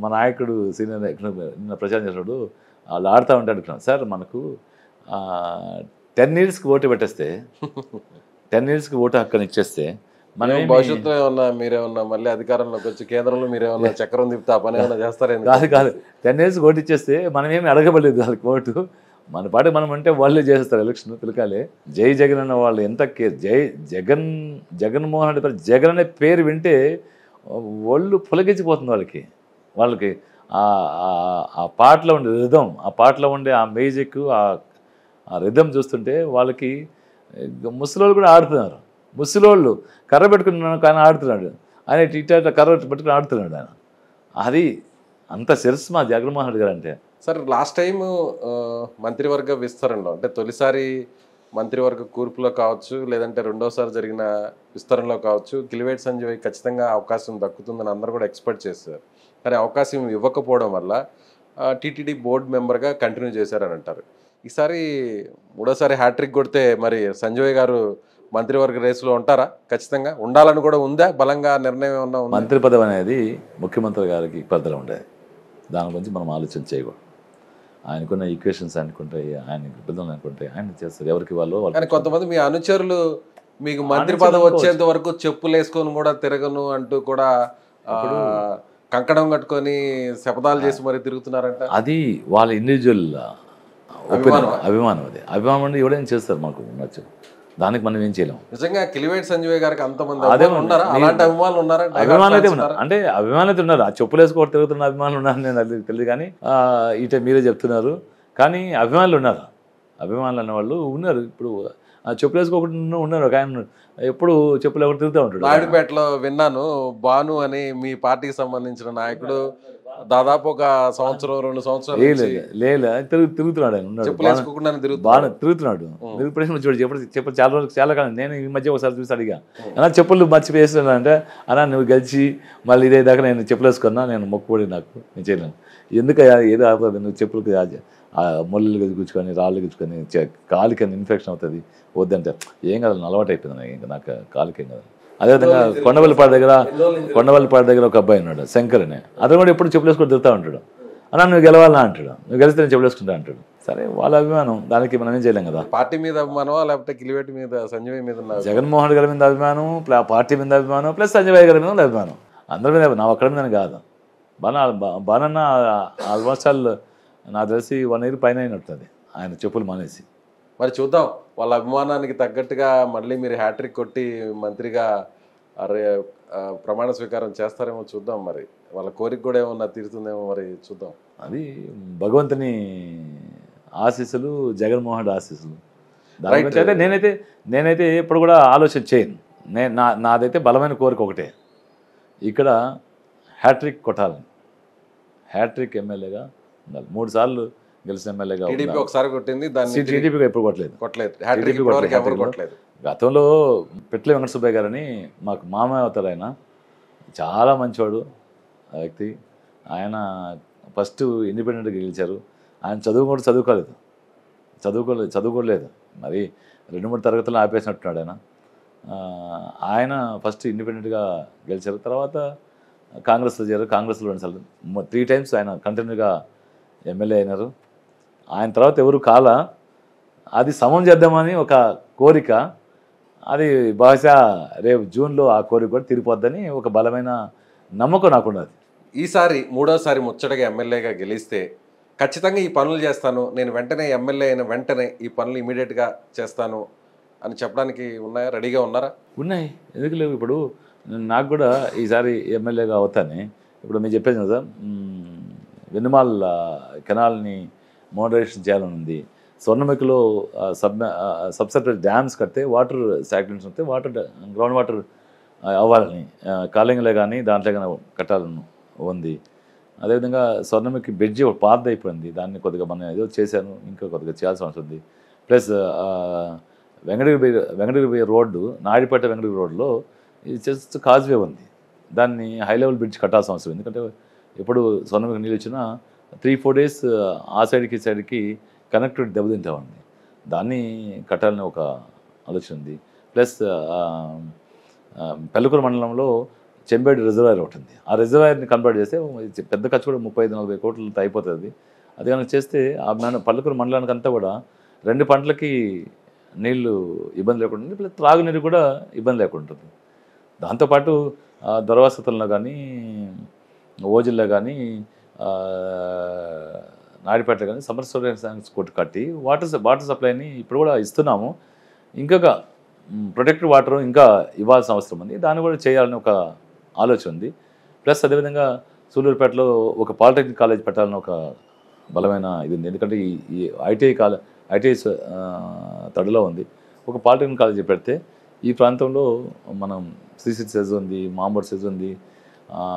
మా నాయకుడు సీనియర్ నిన్న ప్రచారం చేసినప్పుడు వాళ్ళు ఆడుతూ ఉంటే అనుకున్నాను, సార్ మనకు 10 yearsకి ఓటు పెట్టేస్తే 10 yearsకి ఓటు హక్కుని ఇచ్చేస్తే మనం భవిష్యత్తులో ఏమన్నా మీరేమన్నా మళ్ళీ అధికారంలోకి వచ్చి కేంద్రంలో మీరేమన్నా చక్రం తిప్పితే ఆ పని ఏమన్నా చేస్తారేమో. కాదు 10 yearsకి ఓటు ఇచ్చేస్తే మనం ఏమి అడగబడలేదు వాళ్ళకి ఓటు, మన పాటు మనం అంటే వాళ్ళే చేస్తారు ఎలక్షన్ పిలకాలే. జై జగన్ అన్న వాళ్ళు ఎంత జగన్మోహన్ రెడ్డి జగన్ అనే పేరు వింటే ఒళ్ళు పులకించిపోతుంది వాళ్ళకి ఆ పాటలో ఉండే రిధం, ఆ పాటలో ఉండే ఆ మ్యూజిక్, ఆ రిధం చూస్తుంటే వాళ్ళకి. ముసలోళ్ళు కూడా ఆడుతున్నారు, ముసలోళ్ళు కర్ర పెట్టుకున్నాను కానీ ఆడుతున్నాడు, ఆయన ఇట కర్ర పెట్టుకుని ఆడుతున్నాడు ఆయన. అది అంత శిరస్సు మా జగన్మోహన్ రెడ్డి గారు అంటే. సార్, లాస్ట్ టైం మంత్రివర్గ విస్తరణలో, అంటే తొలిసారి మంత్రివర్గ కూర్పులో కావచ్చు, లేదంటే రెండోసారి జరిగిన విస్తరణలో కావచ్చు, కిలివేటి సంజయ్ ఖచ్చితంగా అవకాశం దక్కుతుందని అందరూ కూడా ఎక్స్పెక్ట్ చేస్తారు. కానీ అవకాశం ఇవ్వకపోవడం వల్ల టీటీడీ బోర్డు మెంబర్గా కంటిన్యూ చేశారని అంటారు. ఈసారి మూడోసారి హ్యాట్రిక్ కొడితే మరి సంజయ్ గారు మంత్రివర్గ రేసులో ఉంటారా? ఖచ్చితంగా ఉండాలని కూడా ఉందా? బలంగా నిర్ణయం ఏమన్నా ఉందా? మంత్రి పదవి అనేది ముఖ్యమంత్రి గారికి పరిధిలో ఉండేది, దాని గురించి మనం ఆలోచన చేయకూడదు. ఆయనకున్న ఈక్వేషన్స్ అనుకుంటాయి, ఆయన ఇబ్బందులు అనుకుంటాయి, ఆయన చేస్తారు ఎవరికి వాళ్ళు. కానీ కొంతమంది మీ అనుచరులు మీకు మంత్రి పదవి వచ్చేంత వరకు చెప్పులు వేసుకొని కూడా తిరగను అంటూ కూడా కంకణం కట్టుకొని శపథాలు చేసి మరి తిరుగుతున్నారంట. అది వాళ్ళ ఇండివిజువల్ అభిమానం. అది అభిమానం అంటే ఎవడైనా చేస్తారు, మనకు ఉండొచ్చు, దానికి మనం ఏం చేయలేము. నిజంగా కిలివేటి సంజయ్ గారికి అంతమంది ఉన్నారా? అలాంటి అభిమానులు ఉన్నారా? అభిమానులు అయితే ఉన్నారు, అంటే అభిమానులు అయితే ఉన్నారు. ఆ చెప్పులు వేసుకోవడం తిరుగుతున్న అభిమానులు ఉన్నారు, నేను అది తెలియదు. కానీ ఇట మీరే చెప్తున్నారు, కానీ అభిమానులు ఉన్నారు, అభిమానులు అన్నవాళ్ళు ఉన్నారు. ఇప్పుడు చెప్పులు వేసుకోకుండా ఉన్నారు, ఒక ఆయన ఎప్పుడు చెప్పులు ఎవరు తిరుగుతూ ఉంటాడు. నాయుడుపేటలో విన్నాను, బాను అని మీ పార్టీకి సంబంధించిన నాయకుడు దాదాపు ఒక సంవత్సరం 2 సంవత్సరాలు తిరుగుతున్నాడు ఆయన ఉన్నాడు చెప్పులు వేసుకోకుండానే బాగా తిరుగుతున్నాడు. తిరుగుతున్న చూడు చెప్పులు చాలా రోజులు చాలా కాలం నేను ఈ మధ్య ఒకసారి చూసి అడిగా అన్నా చెప్పులు మర్చిపోయేస్తున్నాను అంటే అన్నా నువ్వు గెలిచి మళ్ళీ ఇదే దాకా నేను చెప్పులు వేసుకున్నా నేను మొక్కుబడి నాకు నేను చేయలేను ఎందుకు ఏదో ఆపదు నువ్వు చెప్పులకు ముళ్ళు గుచ్చుకొని రాళ్ళు గుచ్చుకొని కాలికి ఇన్ఫెక్షన్ అవుతుంది వద్దంటే ఏం కాదు అలవాటు అయిపోయింది ఇంకా నాకు కాలికి ఏం కాదు. అదేవిధంగా కొండవల్లిపాడు దగ్గర ఒక అబ్బాయి ఉన్నాడు శంకర్ అని అతను కూడా ఎప్పుడు చెప్పులు వేసుకొని తిరుగుతూ ఉంటాడు అన్నా నువ్వు గెలవాలా అంటాడు నువ్వు గెలిస్తే నేను చెప్పులు వేసుకుంటా అంటాడు. సరే వాళ్ళ అభిమానం దానికి మనం ఏం చేయలేం కదా. పార్టీ మీద అభిమానమా లేకపోతే కిలివేటి మీద సంజయ్ మీద జగన్మోహన్ గారి మీద అభిమానం పార్టీ మీద అభిమానం ప్లస్ సంజయ్ గారి మీద అభిమానం అందరి మీద నా ఒక్కడి మీద కాదు. బానన్న ఆల్మోస్ట్ ఆల్ నాకు తెలిసి 1 year పైన అయినట్టుంది ఆయన చెప్పులు మానేసి. మరి చూద్దాం వాళ్ళ అభిమానానికి తగ్గట్టుగా మళ్ళీ మీరు హ్యాట్రిక్ కొట్టి మంత్రిగా ప్రమాణ స్వీకారం చేస్తారేమో చూద్దాం. మరి వాళ్ళ కోరిక కూడా ఏమన్నా తీరుతుందేమో మరి చూద్దాం. అది భగవంతుని ఆశీస్సులు జగన్మోహన్ ఆశీస్సులు దాని గురించి అయితే నేనైతే ఎప్పుడు కూడా ఆలోచన చేయను. నాదైతే బలమైన కోరిక ఒకటే ఇక్కడ హ్యాట్రిక్ కొట్టాలని హ్యాట్రిక్ ఎమ్మెల్యేగా ఉండాలి. 3 సార్లు గెలిచిన ఎమ్మెల్యేగా ఒకసారి కొట్టింది టీడీపీగా ఎప్పుడు కొట్టలేదు. గతంలో పెట్ల వెంకట సుబ్బయ్య గారని మాకు మామయ్య అవుతారు ఆయన చాలా మంచివాడు ఆ వ్యక్తి. ఆయన ఫస్ట్ ఇండిపెండెంట్గా గెలిచారు. ఆయన చదువుకోలేదు మరి 2-3 తరగతులు ఆపేసినట్టున్నాడు ఆయన. ఆయన ఫస్ట్ ఇండిపెండెంట్గా గెలిచారు. తర్వాత కాంగ్రెస్లో చేరారు. కాంగ్రెస్లో 2 సార్లు 3 times ఆయన కంటిన్యూగా ఎమ్మెల్యే అయినారు. ఆయన తర్వాత ఎవరు అది సమం చేద్దామని ఒక కోరిక అది బహుశా రేపు జూన్లో ఆ కోరిక కూడా తీరిపోద్దని ఒక బలమైన నమ్మకం నాకున్నది. ఈసారి 3వసారి ముచ్చటగా ఎమ్మెల్యేగా గెలిస్తే ఖచ్చితంగా ఈ పనులు చేస్తాను నేను వెంటనే ఎమ్మెల్యే అయిన వెంటనే ఈ పనులు ఇమీడియట్గా చేస్తాను అని చెప్పడానికి ఉన్నాయా? రెడీగా ఉన్నారా? ఉన్నాయి, ఎందుకు లేవు. ఇప్పుడు నాకు కూడా ఈసారి ఎమ్మెల్యేగా అవుతానే ఇప్పుడు మీరు చెప్పేది కదా వెన్నుమాల్ కెనాల్ని మోడరేషన్ చేయాలని ఉంది. స్వర్ణముఖిలో సబ్సర్ఫేస్ డ్యామ్స్ కడితే వాటర్ స్టాగ్నెన్స్ వస్తే గ్రౌండ్ వాటర్ అవ్వాలని కాలింగ్లో కానీ దాంట్లో కానీ కట్టాలని ఉంది. అదేవిధంగా స్వర్ణముఖి బ్రిడ్జి ఒక పాత అయిపోయింది, దాన్ని కొద్దిగా మనం ఏదో చేశాను, ఇంకా కొద్దిగా చేయాల్సిన అవసరం ఉంది. ప్లస్ వెంకటగిరి రోడ్డు నాయుడుపేట వెంకటగిరి రోడ్లో ఇది జస్ట్ కాజ్వే ఉంది, దాన్ని హై లెవెల్ బ్రిడ్జ్ కట్టాల్సిన అవసరం. ఎందుకంటే ఎప్పుడు స్వర్ణముఖి నీళ్ళు వచ్చినా 3-4 days ఆ సైడ్కి కనెక్టివిటీ దెబ్బతింటా ఉంది, దాన్ని కట్టాలని ఒక ఆలోచన ఉంది. ప్లస్ పెళ్ళకూరు మండలంలో చెంబేడు రిజర్వాయర్ ఒకటి ఉంది, ఆ రిజర్వాయర్ని కన్వర్ట్ చేస్తే పెద్ద ఖర్చు కూడా 35-40 కోట్లతో అయిపోతుంది. అది కనుక చేస్తే ఆ పల్లకూరు మండలానికి అంతా కూడా 2 పంటలకి నీళ్లు ఇబ్బంది లేకుండా ఉంటుంది, ప్లస్ త్రాగునీరు కూడా ఇబ్బంది లేకుండా ఉంటుంది. దాంతోపాటు దొరవాసతంలో కానీ ఓజిల్లో కానీ నాయుడుపేటలో కానీ సమ్మర్ కొట్టు కట్టి వాటర్ సప్లైని ఇప్పుడు కూడా ఇస్తున్నాము. ఇంకొక ప్రొటెక్టెడ్ వాటర్ ఇంకా ఇవ్వాల్సిన అవసరం ఉంది, దాన్ని కూడా చేయాలని ఒక ఆలోచన ఉంది. ప్లస్ అదేవిధంగా సూళ్ళూరుపేటలో ఒక పాలిటెక్నిక్ కాలేజ్ పెట్టాలని ఒక బలమైన ఇది ఉంది. ఎందుకంటే ఈ ఐటీఐ తడిలో ఉంది, ఒక పాలిటెక్నిక్ కాలేజ్ పెడితే ఈ ప్రాంతంలో మనం శ్రీశక్తి సెజ్ ఉంది, మాంబోడ్ సెజ్ ఉంది,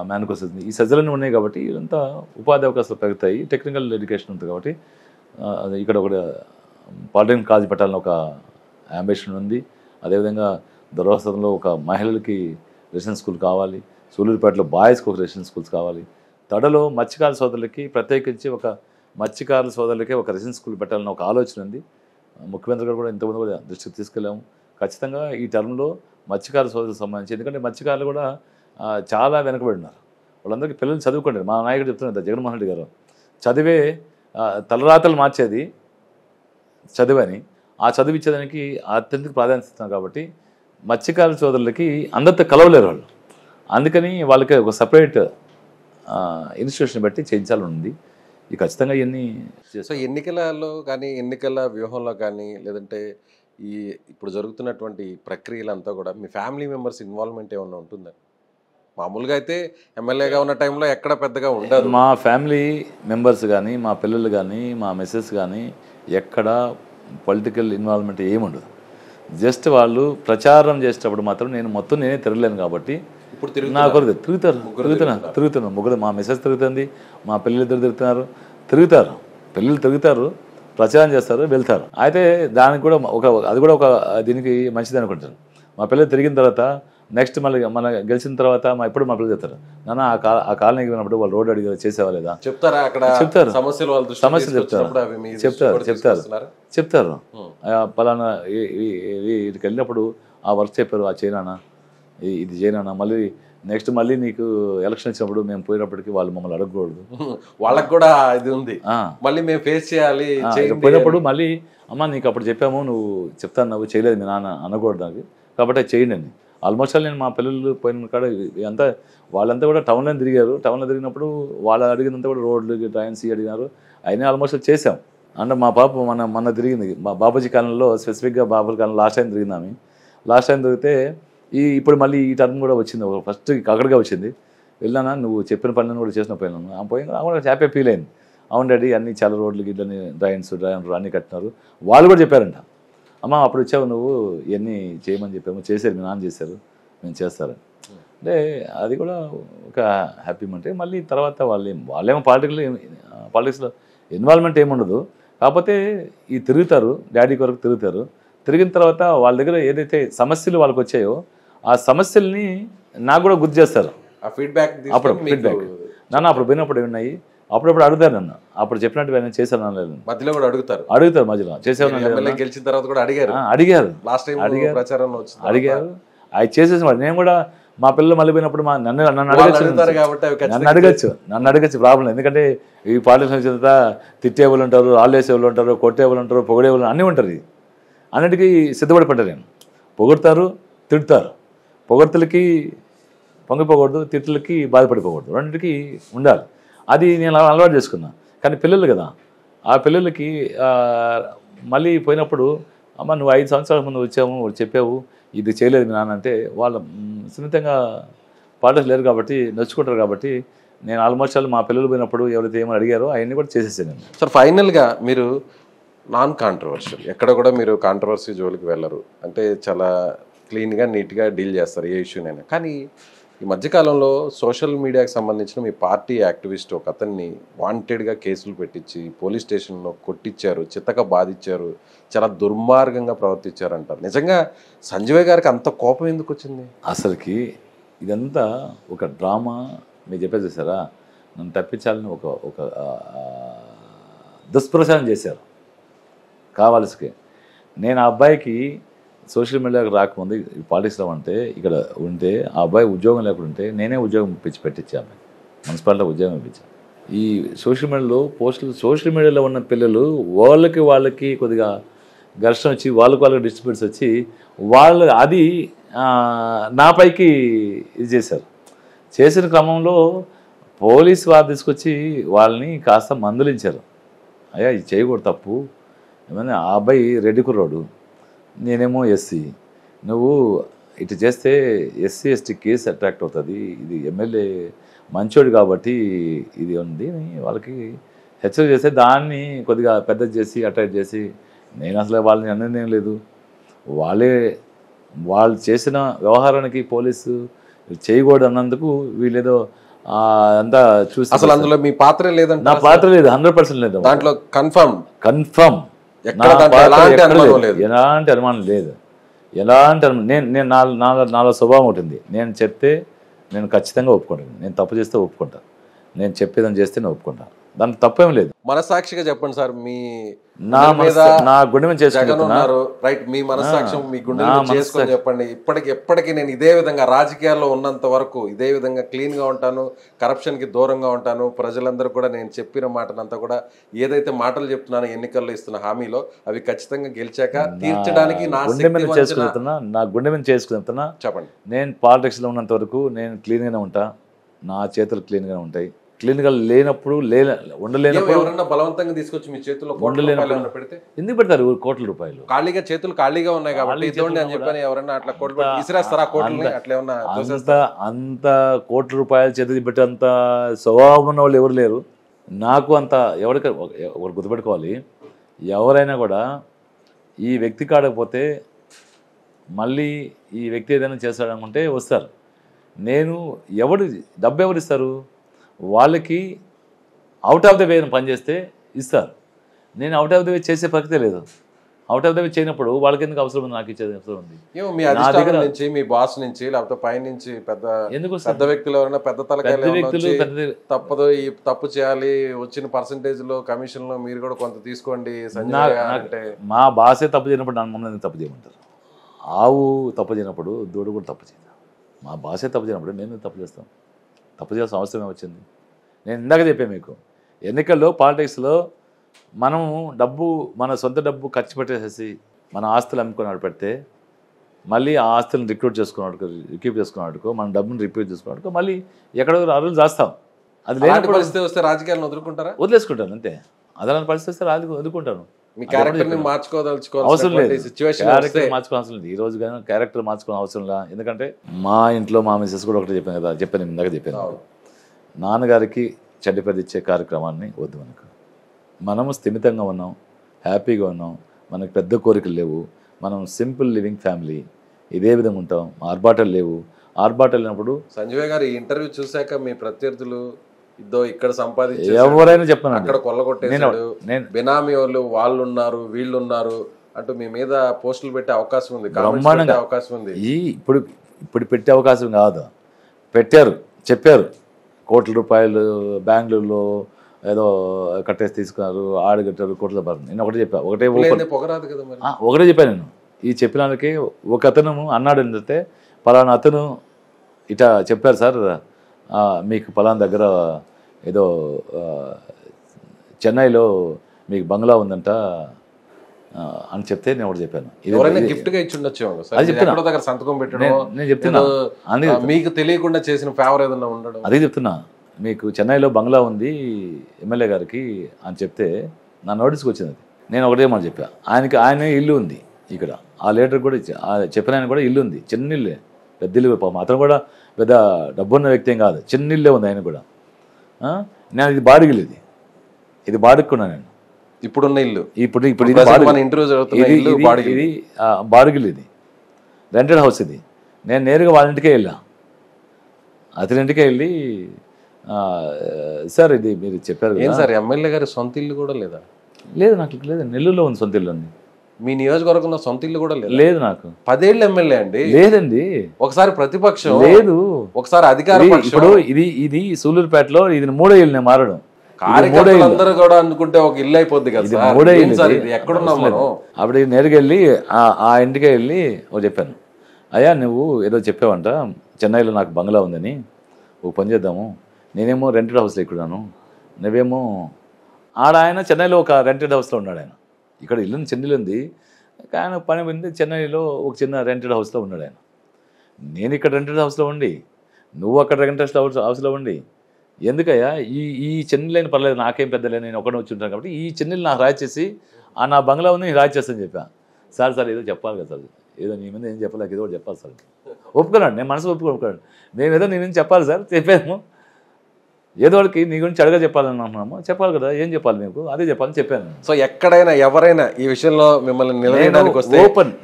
మ్యాన్కో సెజ్ ఉంది, ఈ సెజ్లన్నీ ఉన్నాయి కాబట్టి ఇదంతా ఉపాధి అవకాశాలు పెరుగుతాయి, టెక్నికల్ ఎడ్యుకేషన్ ఉంటుంది కాబట్టి ఇక్కడ ఒక పాలిటెక్నిక్ కాలేజ్ పెట్టాలని ఒక అంబిషన్ ఉంది. అదేవిధంగా దొరవసతంలో ఒక మహిళలకి రెసిడెన్స్ స్కూల్ కావాలి, సూళ్ళూరుపేటలో బాయ్స్కి ఒక రెసిడెన్స్ స్కూల్స్ కావాలి, తడలో మత్స్యకారుల సోదరులకి ప్రత్యేకించి ఒక మత్స్యకారుల సోదరులకి ఒక రెసిడెన్స్ స్కూల్ పెట్టాలని ఒక ఆలోచన ఉంది. ముఖ్యమంత్రి గారు కూడా ఇంతకుముందు కూడా దృష్టికి తీసుకెళ్ళాము. ఖచ్చితంగా ఈ టర్మ్లో మత్స్యకారుల సోదరులకు సంబంధించి, ఎందుకంటే మత్స్యకారులు కూడా చాలా వెనకబడి ఉన్నారు, వాళ్ళందరికీ పిల్లలు చదువుకోండి. మా నాయకుడు చెప్తున్నారు జగన్మోహన్ రెడ్డి గారు, చదివే తలరాతలు మార్చేది చదివని, ఆ చదువు ఇచ్చేదానికి అత్యంత ప్రాధాన్యత ఇస్తున్నారు. కాబట్టి మత్స్యకారుల సోదరులకి అందరితో కలవలేరు వాళ్ళు, అందుకని వాళ్ళకి ఒక సపరేట్ ఇన్స్టిట్యూషన్ బట్టి చేయించాలని ఉంది. ఇది ఖచ్చితంగా ఇవన్నీ. సో ఎన్నికలలో కానీ ఎన్నికల వ్యూహంలో కానీ లేదంటే ఇప్పుడు జరుగుతున్నటువంటి ప్రక్రియలంతా కూడా మీ ఫ్యామిలీ మెంబర్స్ ఇన్వాల్వ్మెంట్ ఏమన్నా ఉంటుందా? మామూలుగా అయితే ఎమ్మెల్యేగా ఉన్న టైంలో ఎక్కడ పెద్దగా ఉండదు. మా ఫ్యామిలీ మెంబర్స్ కానీ మా పిల్లలు కానీ మా మిస్సెస్ కానీ ఎక్కడ పొలిటికల్ ఇన్వాల్వ్మెంట్ ఏముండదు. జస్ట్ వాళ్ళు ప్రచారం చేసేటప్పుడు మాత్రం నేనే తిరగలేను కాబట్టి ఇప్పుడు నా కొరకు తిరుగుతున్నారు ముగ్గురు. మా మిస్సెస్ తిరుగుతుంది, మా పిల్లలిద్దరు తిరుగుతారు. పిల్లలు తిరుగుతారు, ప్రచారం చేస్తారు, వెళ్తారు. అయితే దానికి కూడా అది కూడా ఒక దీనికి మంచిది అనుకుంటారు. మా పిల్లలు తిరిగిన తర్వాత నెక్స్ట్ మళ్ళీ మన గెలిచిన తర్వాత ఎప్పుడు మా పిల్లలు చెప్తారు, నాన్న ఆ కాలనీకి వెళ్ళినప్పుడు వాళ్ళు రోడ్డు అడిగారు, చేసేవా లేదా చెప్తారా? అక్కడ చెప్తారు, సమస్యలు చెప్తారు. పలానా వీటికి వెళ్ళినప్పుడు ఆ వర్క్ చెప్పారు, ఆ చేయనా, ఇది చేయనా, మళ్ళీ నీకు ఎలక్షన్ వచ్చినప్పుడు మేము పోయినప్పటికీ వాళ్ళు మమ్మల్ని అడగకూడదు, వాళ్ళకి కూడా ఇది ఉంది, మళ్ళీ మేము ఫేస్ చేయాలి. పోయినప్పుడు మళ్ళీ అమ్మ నీకు అప్పుడు చెప్పాము, నువ్వు చెప్తాను, నువ్వు చేయలేదు మీ నాన్న అనకూడదు నాకు, కాబట్టి చేయండి అని. ఆల్మోస్ట్ నేను మా పిల్లలు పోయిన కాడ అంతా వాళ్ళంతా కూడా టౌన్లో తిరిగినప్పుడు వాళ్ళు అడిగినంత కూడా రోడ్లు డ్రైన్స్ అడిగినారు, అయినా ఆల్మోస్ట్ చేసాం. అంటే మా పాప మన తిరిగింది మా బాబాజీ కాలనీలో, స్పెసిఫిక్గా బాబాజీ కాలనీ లాస్ట్ టైం తిరిగితే ఇప్పుడు మళ్ళీ ఈ టర్మ్ కూడా వచ్చింది. ఫస్ట్ అక్కడికే వచ్చింది. వెళ్ళానా, నువ్వు చెప్పిన పనులను కూడా చేసిన పోయినా హ్యాపీ ఫీల్ అయింది. అవును డాడీ అన్ని చాలా రోడ్లు గిడ్లని డ్రైన్స్ అన్నీ కట్టినారు. వాళ్ళు కూడా చెప్పారంట, అమ్మ అప్పుడు వచ్చావు నువ్వు ఇవన్నీ చేయమని చెప్పాము, చేశారు మీ నాన్న చేశారు, మేము చేస్తారని. అంటే అది కూడా ఒక హ్యాపీ అంటే. మళ్ళీ తర్వాత వాళ్ళేమో పాలిటిక్స్లో ఇన్వాల్వ్మెంట్ ఏముండదు, కాకపోతే ఈ తిరుగుతారు, డాడీ కొరకు తిరుగుతారు. తిరిగిన తర్వాత వాళ్ళ దగ్గర ఏదైతే సమస్యలు వాళ్ళకి వచ్చాయో ఆ సమస్యల్ని నాకు కూడా గుర్తు చేస్తారు. అప్పుడు ఫీడ్బ్యాక్ నాన్న అప్పుడు పోయినప్పుడు ఉన్నాయి, అప్పుడప్పుడు అడుగుతారు నన్ను, అప్పుడు చెప్పినట్టు నేను చేశాను లేదు, మధ్యలో కూడా అడుగుతారు మధ్యలో చేసాను గెలిచిన తర్వాత కూడా అడిగారు అవి చేసేసిన. నేను కూడా మా పిల్లలు మళ్ళీ పోయినప్పుడు నన్ను అడగచ్చు ప్రాబ్లం. ఎందుకంటే ఈ పాలిటిక్స్ వచ్చిన తిట్టేవాళ్ళు ఉంటారు, రాళ్ళేసేవాళ్ళు ఉంటారు, కొట్టేవాళ్ళు ఉంటారు, పొగిడేవాళ్ళు అన్నీ ఉంటారు. అన్నిటికీ సిద్ధపడి పడ్డారు. నేను పొగుడతారు, తిడతారు. పొగడ్తలకి పొంగిపోకూడదు, తిట్టులకి బాధపడిపోకూడదు, రెండింటికి ఉండాలి. అది నేను అలవాటు చేసుకున్నా. కానీ పిల్లలు కదా, ఆ పిల్లలకి మళ్ళీ పోయినప్పుడు అమ్మ నువ్వు 5 సంవత్సరాల ముందు వచ్చాము, చెప్పావు, ఇది చేయలేదు మీ నాన్న అంటే వాళ్ళు సున్నితంగా పాలిటిక్స్ లేరు కాబట్టి నచ్చుకుంటారు. కాబట్టి నేను ఆల్మోస్ట్ మా పిల్లలు పోయినప్పుడు ఎవరైతే ఏమో అడిగారో అవన్నీ కూడా చేసేసాను. సార్ ఫైనల్గా మీరు నాన్ కాంట్రవర్షియల్, ఎక్కడ కూడా మీరు కాంట్రవర్సీ జోలికి వెళ్ళరు, అంటే చాలా క్లీన్గా నీట్గా డీల్ చేస్తారు ఏ ఇష్యూనైనా. కానీ ఈ మధ్యకాలంలో సోషల్ మీడియాకి సంబంధించిన మీ పార్టీ యాక్టివిస్ట్ ఒక అతన్ని వాంటెడ్గా కేసులు పెట్టించి పోలీస్ స్టేషన్లో కొట్టించారు, చిత్తగా బాధించారు, చాలా దుర్మార్గంగా ప్రవర్తించారు అంటారు. నిజంగా సంజయ్ గారికి అంత కోపం ఎందుకు వచ్చింది? అసలుకి ఇదంతా ఒక డ్రామా. మీరు చెప్పేది చూసారా, నన్ను తప్పించాలని ఒక దుష్ప్రచారం చేశారు కావాల్సికే. నేను ఆ అబ్బాయికి సోషల్ మీడియాకి రాకముందు పాలిటిక్స్లో ఉంటే ఇక్కడ ఉంటే ఆ అబ్బాయి ఉద్యోగం లేకుంటే నేనే ఉద్యోగం పెట్టించా, అబ్బాయి మున్సిపాలిటీలో ఉద్యోగం ఇప్పించాను. ఈ సోషల్ మీడియాలో ఉన్న పిల్లలు వాళ్ళకి కొద్దిగా ఘర్షణ వచ్చి వాళ్ళకి డిస్ట్రిబ్యూట్స్ వచ్చి అది నాపైకి ఇది చేశారు. చేసిన క్రమంలో పోలీసు వారు తీసుకొచ్చి వాళ్ళని కాస్త మందలించారు. అయ్యా ఇది చేయకూడదు, తప్పు. ఏమన్నా ఆ అబ్బాయి రెడ్డి కుర్రాడు, నేనేమో ఎస్సీ, నువ్వు ఇటు చేస్తే ఎస్సీ ఎస్టీ కేసు అట్రాక్ట్ అవుతుంది, ఇది ఎమ్మెల్యే మంచోడు కాబట్టి ఇది ఉంది వాళ్ళకి హెచ్చరిక చేస్తే దాన్ని కొద్దిగా పెద్దది చేసి అట్రాక్ట్ చేసి, నేను అసలు వాళ్ళని అన్నదేం లేదు, వాళ్ళు చేసిన వ్యవహారానికి పోలీసు చేయకూడదు అన్నందుకు వీళ్ళేదో అంతా చూసి. అసలు అందులో మీ పాత్ర లేదంటే? నా పాత్ర లేదు, 100% లేదు దాంట్లో. కన్ఫర్మ్ ఎలాంటి అనుమానం లేదు. నేను నాలో స్వభావం ఉంటుంది, నేను చెప్తే నేను ఖచ్చితంగా ఒప్పుకుంటాను, నేను తప్పు చేస్తే ఒప్పుకుంటాను, నేను చెప్పేదని చేస్తే నేను ఒప్పుకుంటాను, దానికి తప్పేం లేదు. మనసాక్షిగా చెప్పండి సార్, మీ నా గుండె మీద చేసుకున్నారు రైట్, మీ మనసాక్షి మీ గుండె చేసుకొని చెప్పండి. ఎప్పటికీ నేను ఇదే విధంగా రాజకీయాల్లో ఉన్నంత వరకు ఇదే విధంగా క్లీన్ గా ఉంటాను, కరప్షన్ కి దూరంగా ఉంటాను. ప్రజలందరూ కూడా నేను చెప్పిన మాటనంతా కూడా ఏదైతే మాటలు చెప్తున్నానో ఎన్నికల్లో ఇస్తున్న హామీలో అవి ఖచ్చితంగా గెలిచాక తీర్చడానికి నా గుండె మీద చేసుకుంటున్నా. చెప్పండి, నేను పాలిటిక్స్ లో ఉన్నంత వరకు నేను క్లీన్ గానే ఉంటా, నా చేతులు క్లీన్ గానే ఉంటాయి. క్లీన్గా లేనప్పుడు ఉండలేనప్పుడు ఎవరన్నా బలవంతంగా తీసుకొచ్చి మీ చేతుల్లో పెడితే ఎందుకు పెడతారు? కోట్ల రూపాయలు ఖాళీగా, చేతులు ఖాళీగా ఉన్నాయి కాబట్టి అని చెప్పని ఎవరన్నా అట్లా కోట్లు విసిరేస్తారా? అంత కోట్ల రూపాయలు చేతికి పెట్టేంత స్వభావం ఉన్న వాళ్ళు ఎవరు లేరు. నాకు అంత ఒకరు గుర్తుపెట్టుకోవాలి, ఎవరైనా కూడా ఈ వ్యక్తి కాడకపోతే మళ్ళీ ఈ వ్యక్తి ఏదైనా చేస్తాడనుకుంటే వస్తారు. నేను డబ్బు ఎవరు ఇస్తారు? వాళ్ళకి అవుట్ ఆఫ్ ద వే పనిచేస్తే ఇస్తారు. నేను అవుట్ ఆఫ్ ద వే చేసే ప్రక్రియ లేదు. అవుట్ ఆఫ్ ద వే చేయనప్పుడు వాళ్ళకి ఎందుకు అవసరం ఉంది? నాకు ఇచ్చేది అవసరం ఉంది. మీ అధిష్టానం నుంచి, మీ బాస్ నుంచి, లేకపోతే పై నుంచి పెద్ద వ్యక్తులు ఎవరైనా పెద్ద తలకాయలు తప్పదు, ఈ తప్పు చేయాలి, వచ్చిన పర్సంటేజ్ లో కమిషన్ లో మీరు కూడా కొంత తీసుకోండి అంటే మా బాసే తప్పు చేయనప్పుడు నన్ను మమ్మల్ని తప్పు చేయమంటారు. ఆవు తప్పు చేయనప్పుడు దూడ కూడా తప్పు చేయదు. మా బాసే తప్పు చేయనప్పుడు నేను తప్పు చేస్తాను. తప్పు చేయాల్సిన అవసరమే వచ్చింది. నేను ఇందాక చెప్పాను మీకు, ఎన్నికల్లో పాలిటిక్స్లో మనం మన సొంత డబ్బు ఖర్చు పెట్టేసేసి మన ఆస్తులు అమ్ముకున్నాడు పెడితే మళ్ళీ ఆ ఆస్తులను రిక్రూట్ చేసుకున్నాడుకో మన డబ్బును రిపీట్ చేసుకున్నాడుకో మళ్ళీ ఎక్కడో అరువులు చేస్తాం. అది లేని పరిస్థితి వస్తే రాజకీయాలను వదిలేసుకుంటాను అంతే. అదలాంటి పరిస్థితి వస్తే వదులుకుంటాను. అవసరం లేదు, క్యారెక్టర్ మార్చుకోవాల్సిన లేదు. ఈ రోజు కానీ క్యారెక్టర్ మార్చుకోవడం అవసరం లేదు. ఎందుకంటే మా ఇంట్లో మా మిసెస్ కూడా ఒకటి చెప్పాను ఇందాక చెప్పాను, నాన్నగారికి చెడ్డ పేరు ఇచ్చే కార్యక్రమాన్ని వద్దు. మనము స్థిమితంగా ఉన్నాం, హ్యాపీగా ఉన్నాం, మనకు పెద్ద కోరికలు లేవు, మనం సింపుల్ లివింగ్ ఫ్యామిలీ, ఇదే విధంగా ఉంటాం. ఆర్భాటాలు లేవు. ఆర్భాటాలు లేనప్పుడు సంజయ్ గారు ఈ ఇంటర్వ్యూ చూశాక మీ ప్రత్యర్థులు ఇక్కడ సంపాదించి ఎవరైనా చెప్పాను, అక్కడ కొల్లగొట్టేసాడు, బినామీ వాళ్ళు ఉన్నారు, వీళ్ళు ఉన్నారు అంటూ మీ మీద పోస్టులు పెట్టే అవకాశం ఉంది, బ్రహ్మాండంగా అవకాశం ఉంది. ఇప్పుడు పెట్టే అవకాశం కాదు, చెప్పారు. కోట్ల రూపాయలు బెంగళూరులో ఏదో కట్టేసి తీసుకున్నారు, ఆడగట్టారు, కోట్ల బారు. నేను ఒకటే చెప్పాను, ఒకటే చెప్పాను నేను. ఈ చెప్పినానికి ఒక అతను అన్నాడు ఏంటంటే, పలానా అతను ఇట చెప్పారు సార్, మీకు పలానా దగ్గర ఏదో చెన్నైలో మీకు బంగ్లా ఉందంట అని చెప్తే నేను ఒకటి చెప్పాను. నేను చెప్తున్నా మీకు తెలియకుండా చేసిన ఫేవర్ ఏదన్నా ఉండడం. అదే చెప్తున్నా, మీకు చెన్నైలో బంగ్లా ఉంది ఎమ్మెల్యే గారికి అని చెప్తే నా నోటీస్కి వచ్చింది. నేను ఒకటే మాట చెప్పా, ఆయన ఇల్లు ఉంది ఇక్కడ, ఆ లీడర్ కూడా చెప్పిన ఆయన కూడా ఇల్లు ఉంది, చిన్న ఇల్లే, పెద్ద ఇల్లు. పాపం అతను కూడా పెద్ద డబ్బున్న వ్యక్తి ఏం కాదు, చిన్న ఇల్లే ఉంది ఆయన కూడా. నేను ఇది బాడిగిల్లు, ఇది బాడుక్కున్నాను నేను. ఇప్పుడున్న ఇల్లు ఇప్పుడు ఇది బాడుగిల్లు, ఇది రెంటెడ్ హౌస్. ఇది నేను నేరుగా వాళ్ళ ఇంటికే వెళ్ళా, అతని ఇంటికే వెళ్ళి, సార్ ఇది మీరు చెప్పారు కదా సార్, ఎమ్మెల్యే గారి సొంత ఇల్లు కూడా లేదా? లేదు, నాకు లేదు. నెల్లూరులో ఉంది సొంత ఇల్లు. మీ నియోజకవర్గంలో సొంత ఇల్లు కూడా లేదు నాకు. 10 ఏళ్ళు ఎమ్మెల్యే అండి. లేదండి, ఒకసారి ప్రతిపక్షం లేదు, ఒకసారి అధికార పక్షం. ఇప్పుడు ఇది సూలూరుపేటలో ఇది 3వ ఇల్లు నేను మారడం. కార్యకర్తలందరూ కూడా అనుకుంటే ఒక ఇల్లు అయిపోద్ది కదా, 3వ ఇల్లు. ఎక్కడున్నాం మనం? అప్పుడు నేరుగా వెళ్ళి ఆ ఇంటికి వెళ్ళి చెప్పాను, అయ్యా నువ్వు ఏదో చెప్పావంట చెన్నైలో నాకు బంగ్లా ఉందని, ఓ పని చేద్దాము, నేనేమో రెంటెడ్ హౌస్లో ఎక్కున్నాను, నువ్వేమో ఆయన చెన్నైలో ఒక రెంటెడ్ హౌస్లో ఉన్నాడు. ఆయన ఇక్కడ ఇల్లు చెన్నైలో ఉంది, ఆయన పని పోయింది చెన్నైలో ఒక చిన్న రెంటెడ్ హౌస్లో ఉన్నాడు ఆయన. నేను ఇక్కడ రెంటెడ్ హౌస్లో ఉండి, నువ్వు అక్కడ రెంటెడ్ హౌస్లో ఉండి, ఎందుకయ్యా ఈ చెన్నైలో పర్లేదు, నాకేం పెద్దలేదు, నేను ఒకటే వచ్చి ఉంటాను కాబట్టి ఈ చెన్నైలో నాకు రాయిచేసి నా బంగ్లా ఉంది, నేను రాయిచేస్తాను చెప్పా. సార్ ఏదో చెప్పాలి కదా సార్, ఏదో నీ మీద ఏం చెప్పలేక ఏదో చెప్పాలి సార్. ఒప్పుకున్నాడు, నేను మనసు ఒప్పుకున్నాడు, మేము ఏదో నీ మీద చెప్పాలి సార్, చెప్పాము, ఏదో వాళ్ళకి నీ గురించి అడగా చెప్పాలని అంటున్నాము, చెప్పాలి కదా, ఏం చెప్పాలి మీకు, అదే చెప్పాలని చెప్పాను. సో ఎక్కడైనా ఎవరైనా ఈ విషయంలో మిమ్మల్ని నిలవేయడానికి వస్తే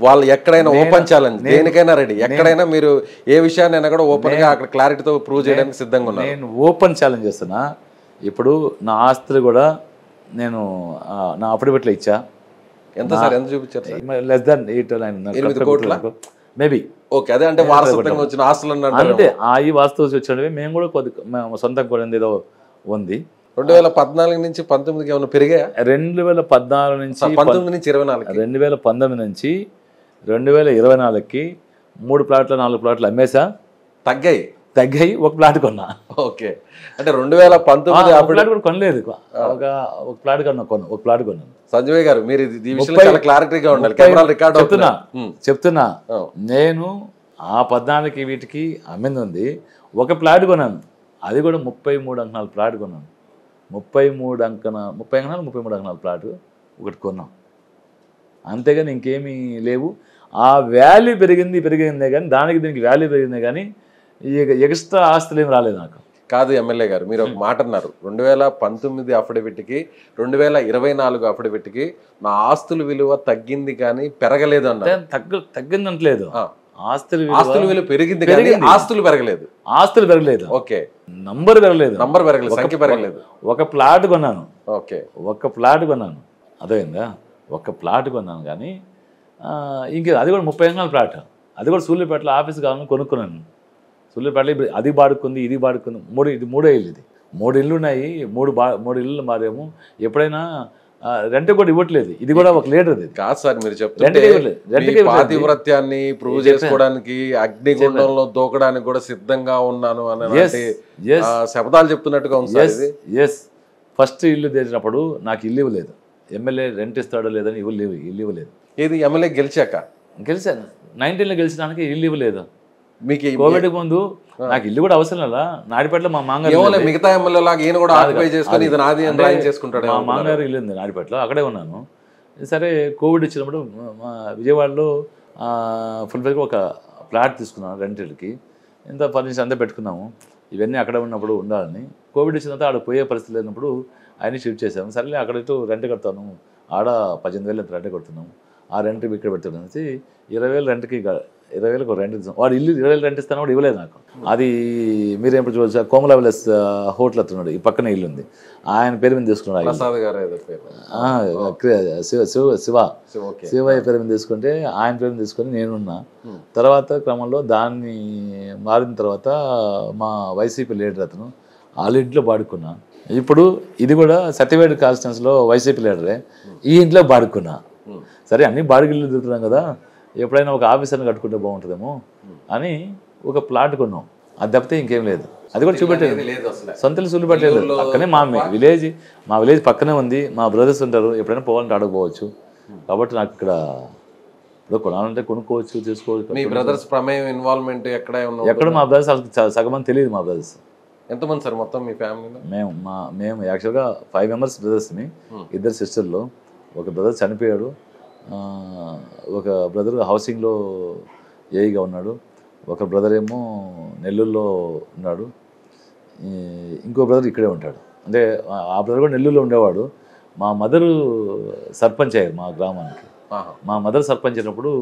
వాళ్ళు ఎక్కడైనా ఓపెన్ ఛాలెంజ్ దేనికైనా రెడీ, ఎక్కడైనా మీరు ఏ విషయాన్ని కూడా ఓపెన్ గా అక్కడ క్లారిటీతో ప్రూవ్ చేయడానికి సిద్ధంగా ఉన్నారు. నేను ఓపెన్ ఛాలెంజ్ చేస్తున్నా. ఇప్పుడు నా ఆస్తులు కూడా నేను నా అఫిడవిట్లో ఇచ్చా. ఎంత సార్, ఎంత చూపించారు? లెస్ దాన్ 8 or 9 కోట్ల మేబీ. ఓకే, అదే అంటే వారసత్వంగా వచ్చిన ఆస్తులు అంటే ఈ వాస్తు వచ్చినవి మేము కూడా సొంతంగా కూడా ఏదో ఉంది. 2014 నుంచి 19కి ఏమైనా పెరిగాయా? 2014 నుంచి 19 నుంచి 24, 2019 నుంచి 2024కి 3 ప్లాట్లు 4 ప్లాట్లు అమ్మేసా. తగ్గాయి, ఒక ప్లాట్ కొన్నా. ఓకే, అంటే 2019 ప్లాట్ కూడా కొనలేదు, ఒక ప్లాట్ కొన్నాను. సంజయ్ గారు మీరు ఈ విషయంలో చాలా క్లారిటీగా ఉండాలి, కెమెరాలు రికార్డ్ చెప్తున్నా. నేను ఆ 14కి వీటికి అమ్మింది ఉంది, ఒక ప్లాట్ కొన్నాను, అది కూడా 33 అంకణాల ప్లాట్ కొన్నాను. 33 అంకణాల ప్లాట్ ఒకటి కొన్నాం, అంతేగాని ఇంకేమీ లేవు. ఆ వాల్యూ పెరిగిందే కానీ దానికి దీనికి వాల్యూ పెరిగిందే కానీ ఎక్స్ట్రా ఆస్తులు ఏమి రాలేదు నాకు. కాదు ఎమ్మెల్యే గారు, మీరు ఒక మాట అన్నారు, 2019 అఫిడవిట్కి 2024 అఫిడవిట్కి నా ఆస్తుల విలువ తగ్గింది కానీ పెరగలేదు అన్నారు. తగ్గిందంటలేదు, ఆస్తుల విలువ పెరిగింది కానీ ఆస్తులు పెరగలేదు. ఆస్తులు పెరగలేదు. ఓకే. నంబర్ పెరగలేదు. సంఖ్య పెరగలేదు. ఒక ప్లాట్ కొన్నాను. ఓకే. ఒక ప్లాట్ కొన్నాను, అదేందా, ఒక ప్లాట్ కొన్నాను కానీ ఇంక అది కూడా 30 ఎకరాల ప్లాట్. అది కూడా సూళ్ళూరుపేటలో ఆఫీస్ కావాలని కొనుక్కున్నాను. సూళ్ళూరుపేటలో ఇప్పుడు అది బాడుకుంది, ఇది బాడుకుంది. మూడో ఇల్లు ఇది. 3 ఇళ్ళు ఉన్నాయి. 3 ఇళ్ళు మారేమో. ఎప్పుడైనా రెంట్ కూడా ఇవ్వట్లేదు. ఇది కూడా ఒక లీడర్. ఇది కాదు సార్, మీరు చెప్తుంటే పాతివ్రత్యాన్ని ప్రూవ్ చేసుకోవడానికి అగ్నిగుండంలో దూకడానికి కూడా సిద్ధంగా ఉన్నాను అని శబ్దాలు చెప్తున్నట్టుగా ఉంది సార్ ఇది. ఎస్. ఫస్ట్ ఇల్లు తెచ్చినప్పుడు నాకు ఇల్లు ఇవ్వలేదు. ఎమ్మెల్యే రెంట్ ఇస్తాడో లేదని ఇల్లు ఇవ్వలేదు. ఏది ఎమ్మెల్యే గెలిచాను 19లో గెలిచడానికి ఇల్లు ఇవ్వలేదు. మీకు కోవిడ్ ముందు నాకు ఇల్లు కూడా అవసరం లేదా. నాడిపేటలో మా మామగారు, మిగతా ఎమ్మెల్యే లాగా ఈయన కూడా ఆక్యుపై చేసుకొని ఇది నాది అని డ్రాయింగ్ చేసుకుంటాడు. మా మామగారు ఇల్లు ఉంది నాడిపేటలో, అక్కడే ఉన్నాను. సరే కోవిడ్ వచ్చినప్పుడు విజయవాడలో ఫుల్ఫిల్గా ఒక ప్లాట్ తీసుకున్నాను రెంట్కి. ఇంత ఫర్నిచర్ అంతా పెట్టుకున్నాము. ఇవన్నీ అక్కడ ఉన్నప్పుడు ఉండాలని. కోవిడ్ వచ్చిన తర్వాత ఆడ పోయే పరిస్థితి లేనప్పుడు ఆయన షిఫ్ట్ చేసాము. సరేలే అక్కడ రెంట్ కడతాను, ఆడ 18,000 ఎంత రెంట్ కడుతున్నాము, ఆ రెంట్ ఇక్కడ పెడతాను అనేసి 20,000 రెంట్కి 20,000 రెంట్ ఇస్తాం. వాడు ఇల్లు 20,000 రెంట్ ఇస్తాను కూడా ఇవ్వలేదు నాకు. అది మీరు ఎప్పుడు చూడచ్చు, కోమల విలాస్ హోటల్ అతున్నాడు, ఈ పక్కన ఇల్లు ఉంది, ఆయన పేరు మీద తీసుకున్నాడు. శివయ్య పేరు మీద తీసుకుంటే ఆయన పేరు మీద తీసుకొని నేనున్నా. తర్వాత క్రమంలో దాన్ని మారిన తర్వాత మా వైసీపీ లీడర్ అతను వాళ్ళ ఇంట్లో బాడుకున్నా. ఇప్పుడు ఇది కూడా సత్యవేడు కాన్స్టిట్యున్సీలో వైసీపీ లీడరే, ఈ ఇంట్లో బాడుకున్నా. సరే అన్ని బాడిగిళ్ళు తిరుగుతున్నాం కదా, ఎప్పుడైనా ఒక ఆఫీసర్ని కట్టుకుంటే బాగుంటుందేమో అని ఒక ప్లాట్ కొన్నాం. అది తప్పితే ఇంకేం లేదు. అది కూడా చూపెట్టలేదు, సొంతలు సూళ్ళూరుపేటలేదు. పక్కనే మా విలేజ్ పక్కనే ఉంది. మా బ్రదర్స్ ఉంటారు, ఎప్పుడైనా పోవాలంటే అడగపోవచ్చు. కాబట్టి నాకు ఇక్కడ ఇప్పుడు కొనాలంటే కొనుక్కోవచ్చు, చేసుకోవచ్చు. మీ బ్రదర్స్ ప్రమేయం ఇన్వాల్వ్మెంట్ ఎక్కడ మా బ్రదర్స్ వాళ్ళకి సగం తెలియదు. మా బ్రదర్స్ ఎంతమంది సార్ మొత్తం మీ ఫ్యామిలీలో? మేము యాక్చువల్గా 5 మెంబర్స్ బ్రదర్స్ని. 2 సిస్టర్లు. ఒక బ్రదర్ చనిపోయాడు, ఒక బ్రదర్ హౌసింగ్లో ఏఈగా ఉన్నాడు, ఒక బ్రదర్ ఏమో నెల్లూరులో ఉన్నాడు, ఇంకో బ్రదర్ ఇక్కడే ఉంటాడు. అంటే ఆ బ్రదర్ కూడా నెల్లూరులో ఉండేవాడు. మా మదరు సర్పంచ్ అయ్యారు మా గ్రామానికి. మా మదర్ సర్పంచ్ అయినప్పుడు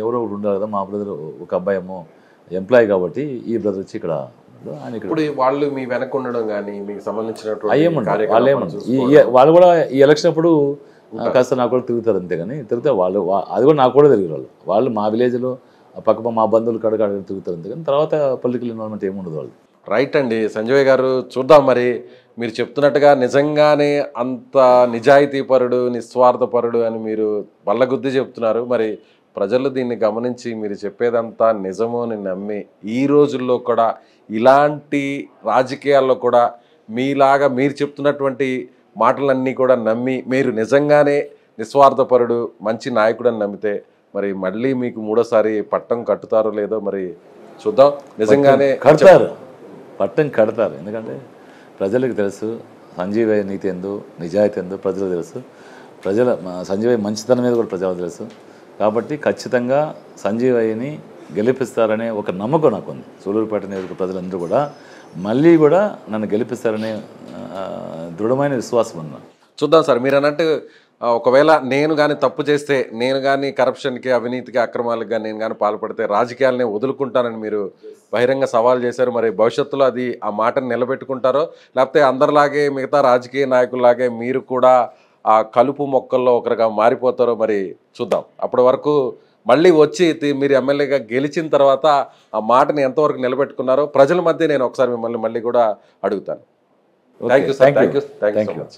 ఎవరో ఒకటి ఉండాలి కదా. మా బ్రదర్ ఒక అబ్బాయి ఏమో ఎంప్లాయీ కాబట్టి ఈ బ్రదర్ వచ్చి ఇక్కడ. ఇప్పుడు వాళ్ళు మీ వెనక ఉండడం కానీ మీకు సంబంధించినటువంటి వాళ్ళు కూడా ఈ ఎలక్షన్ అప్పుడు కాస్త నాకు కూడా తిరుగుతారు అంతే. కానీ తిరిగితే వాళ్ళు అది కూడా నాకు కూడా తిరిగి వాళ్ళు మా విలేజ్లో పక్క మా బంధువులు కడగ తిరుగుతారు అంతే. కానీ తర్వాత పొలిటికల్ ఇన్వాల్వ్మెంట్ ఏముండదు వాళ్ళు. రైట్ అండి సంజయ్ గారు, చూద్దాం మరి మీరు చెప్తున్నట్టుగా నిజంగానే అంత నిజాయితీపరుడు, నిస్వార్థపరుడు అని మీరు బల్లగుద్ది చెప్తున్నారు. మరి ప్రజలు దీన్ని గమనించి మీరు చెప్పేదంతా నిజమో అని నమ్మి ఈ రోజుల్లో కూడా ఇలాంటి రాజకీయాల్లో కూడా మీలాగా మీరు చెప్తున్నటువంటి మాటలన్నీ కూడా నమ్మి మీరు నిజంగానే నిస్వార్థపరుడు, మంచి నాయకుడు అని నమ్మితే మరి మళ్ళీ మీకు 3వ సారి పట్టం కట్టుతారో లేదో మరి చూద్దాం. నిజంగానే పట్టం కడతారు. ఎందుకంటే ప్రజలకు తెలుసు సంజీవయ్య నీతి ఎందు, నిజాయితీ ఎందు ప్రజలకు తెలుసు. సంజీవయ్య మంచితనం మీద కూడా ప్రజలకు తెలుసు. కాబట్టి ఖచ్చితంగా సంజీవయ్యని గెలిపిస్తారనే ఒక నమ్మకం నాకు ఉంది. సూళ్ళూరుపేట నియోజక ప్రజలందరూ కూడా మళ్ళీ కూడా నన్ను గెలిపిస్తారనే దృఢమైన విశ్వాసం ఉంది. చూద్దాం సార్, మీరు అన్నట్టు ఒకవేళ నేను కానీ తప్పు చేస్తే, నేను కానీ కరప్షన్కి, అవినీతికి, అక్రమాలకు కానీ నేను కానీ పాల్పడితే రాజకీయాలని వదులుకుంటానని మీరు బహిరంగ సవాల్ చేశారు. మరి భవిష్యత్తులో అది ఆ మాటను నిలబెట్టుకుంటారో లేకపోతే అందరిలాగే మిగతా రాజకీయ నాయకుల్లాగే మీరు కూడా ఆ కలుపు మొక్కల్లో ఒకరిగా మారిపోతారో మరి చూద్దాం. అప్పటి వరకు మళ్ళీ వచ్చి మీరు ఎమ్మెల్యేగా గెలిచిన తర్వాత ఆ మాటని ఎంతవరకు నిలబెట్టుకున్నారో ప్రజల మధ్య నేను ఒకసారి మిమ్మల్ని మళ్ళీ కూడా అడుగుతాను. Thank you sir. Thank you so much.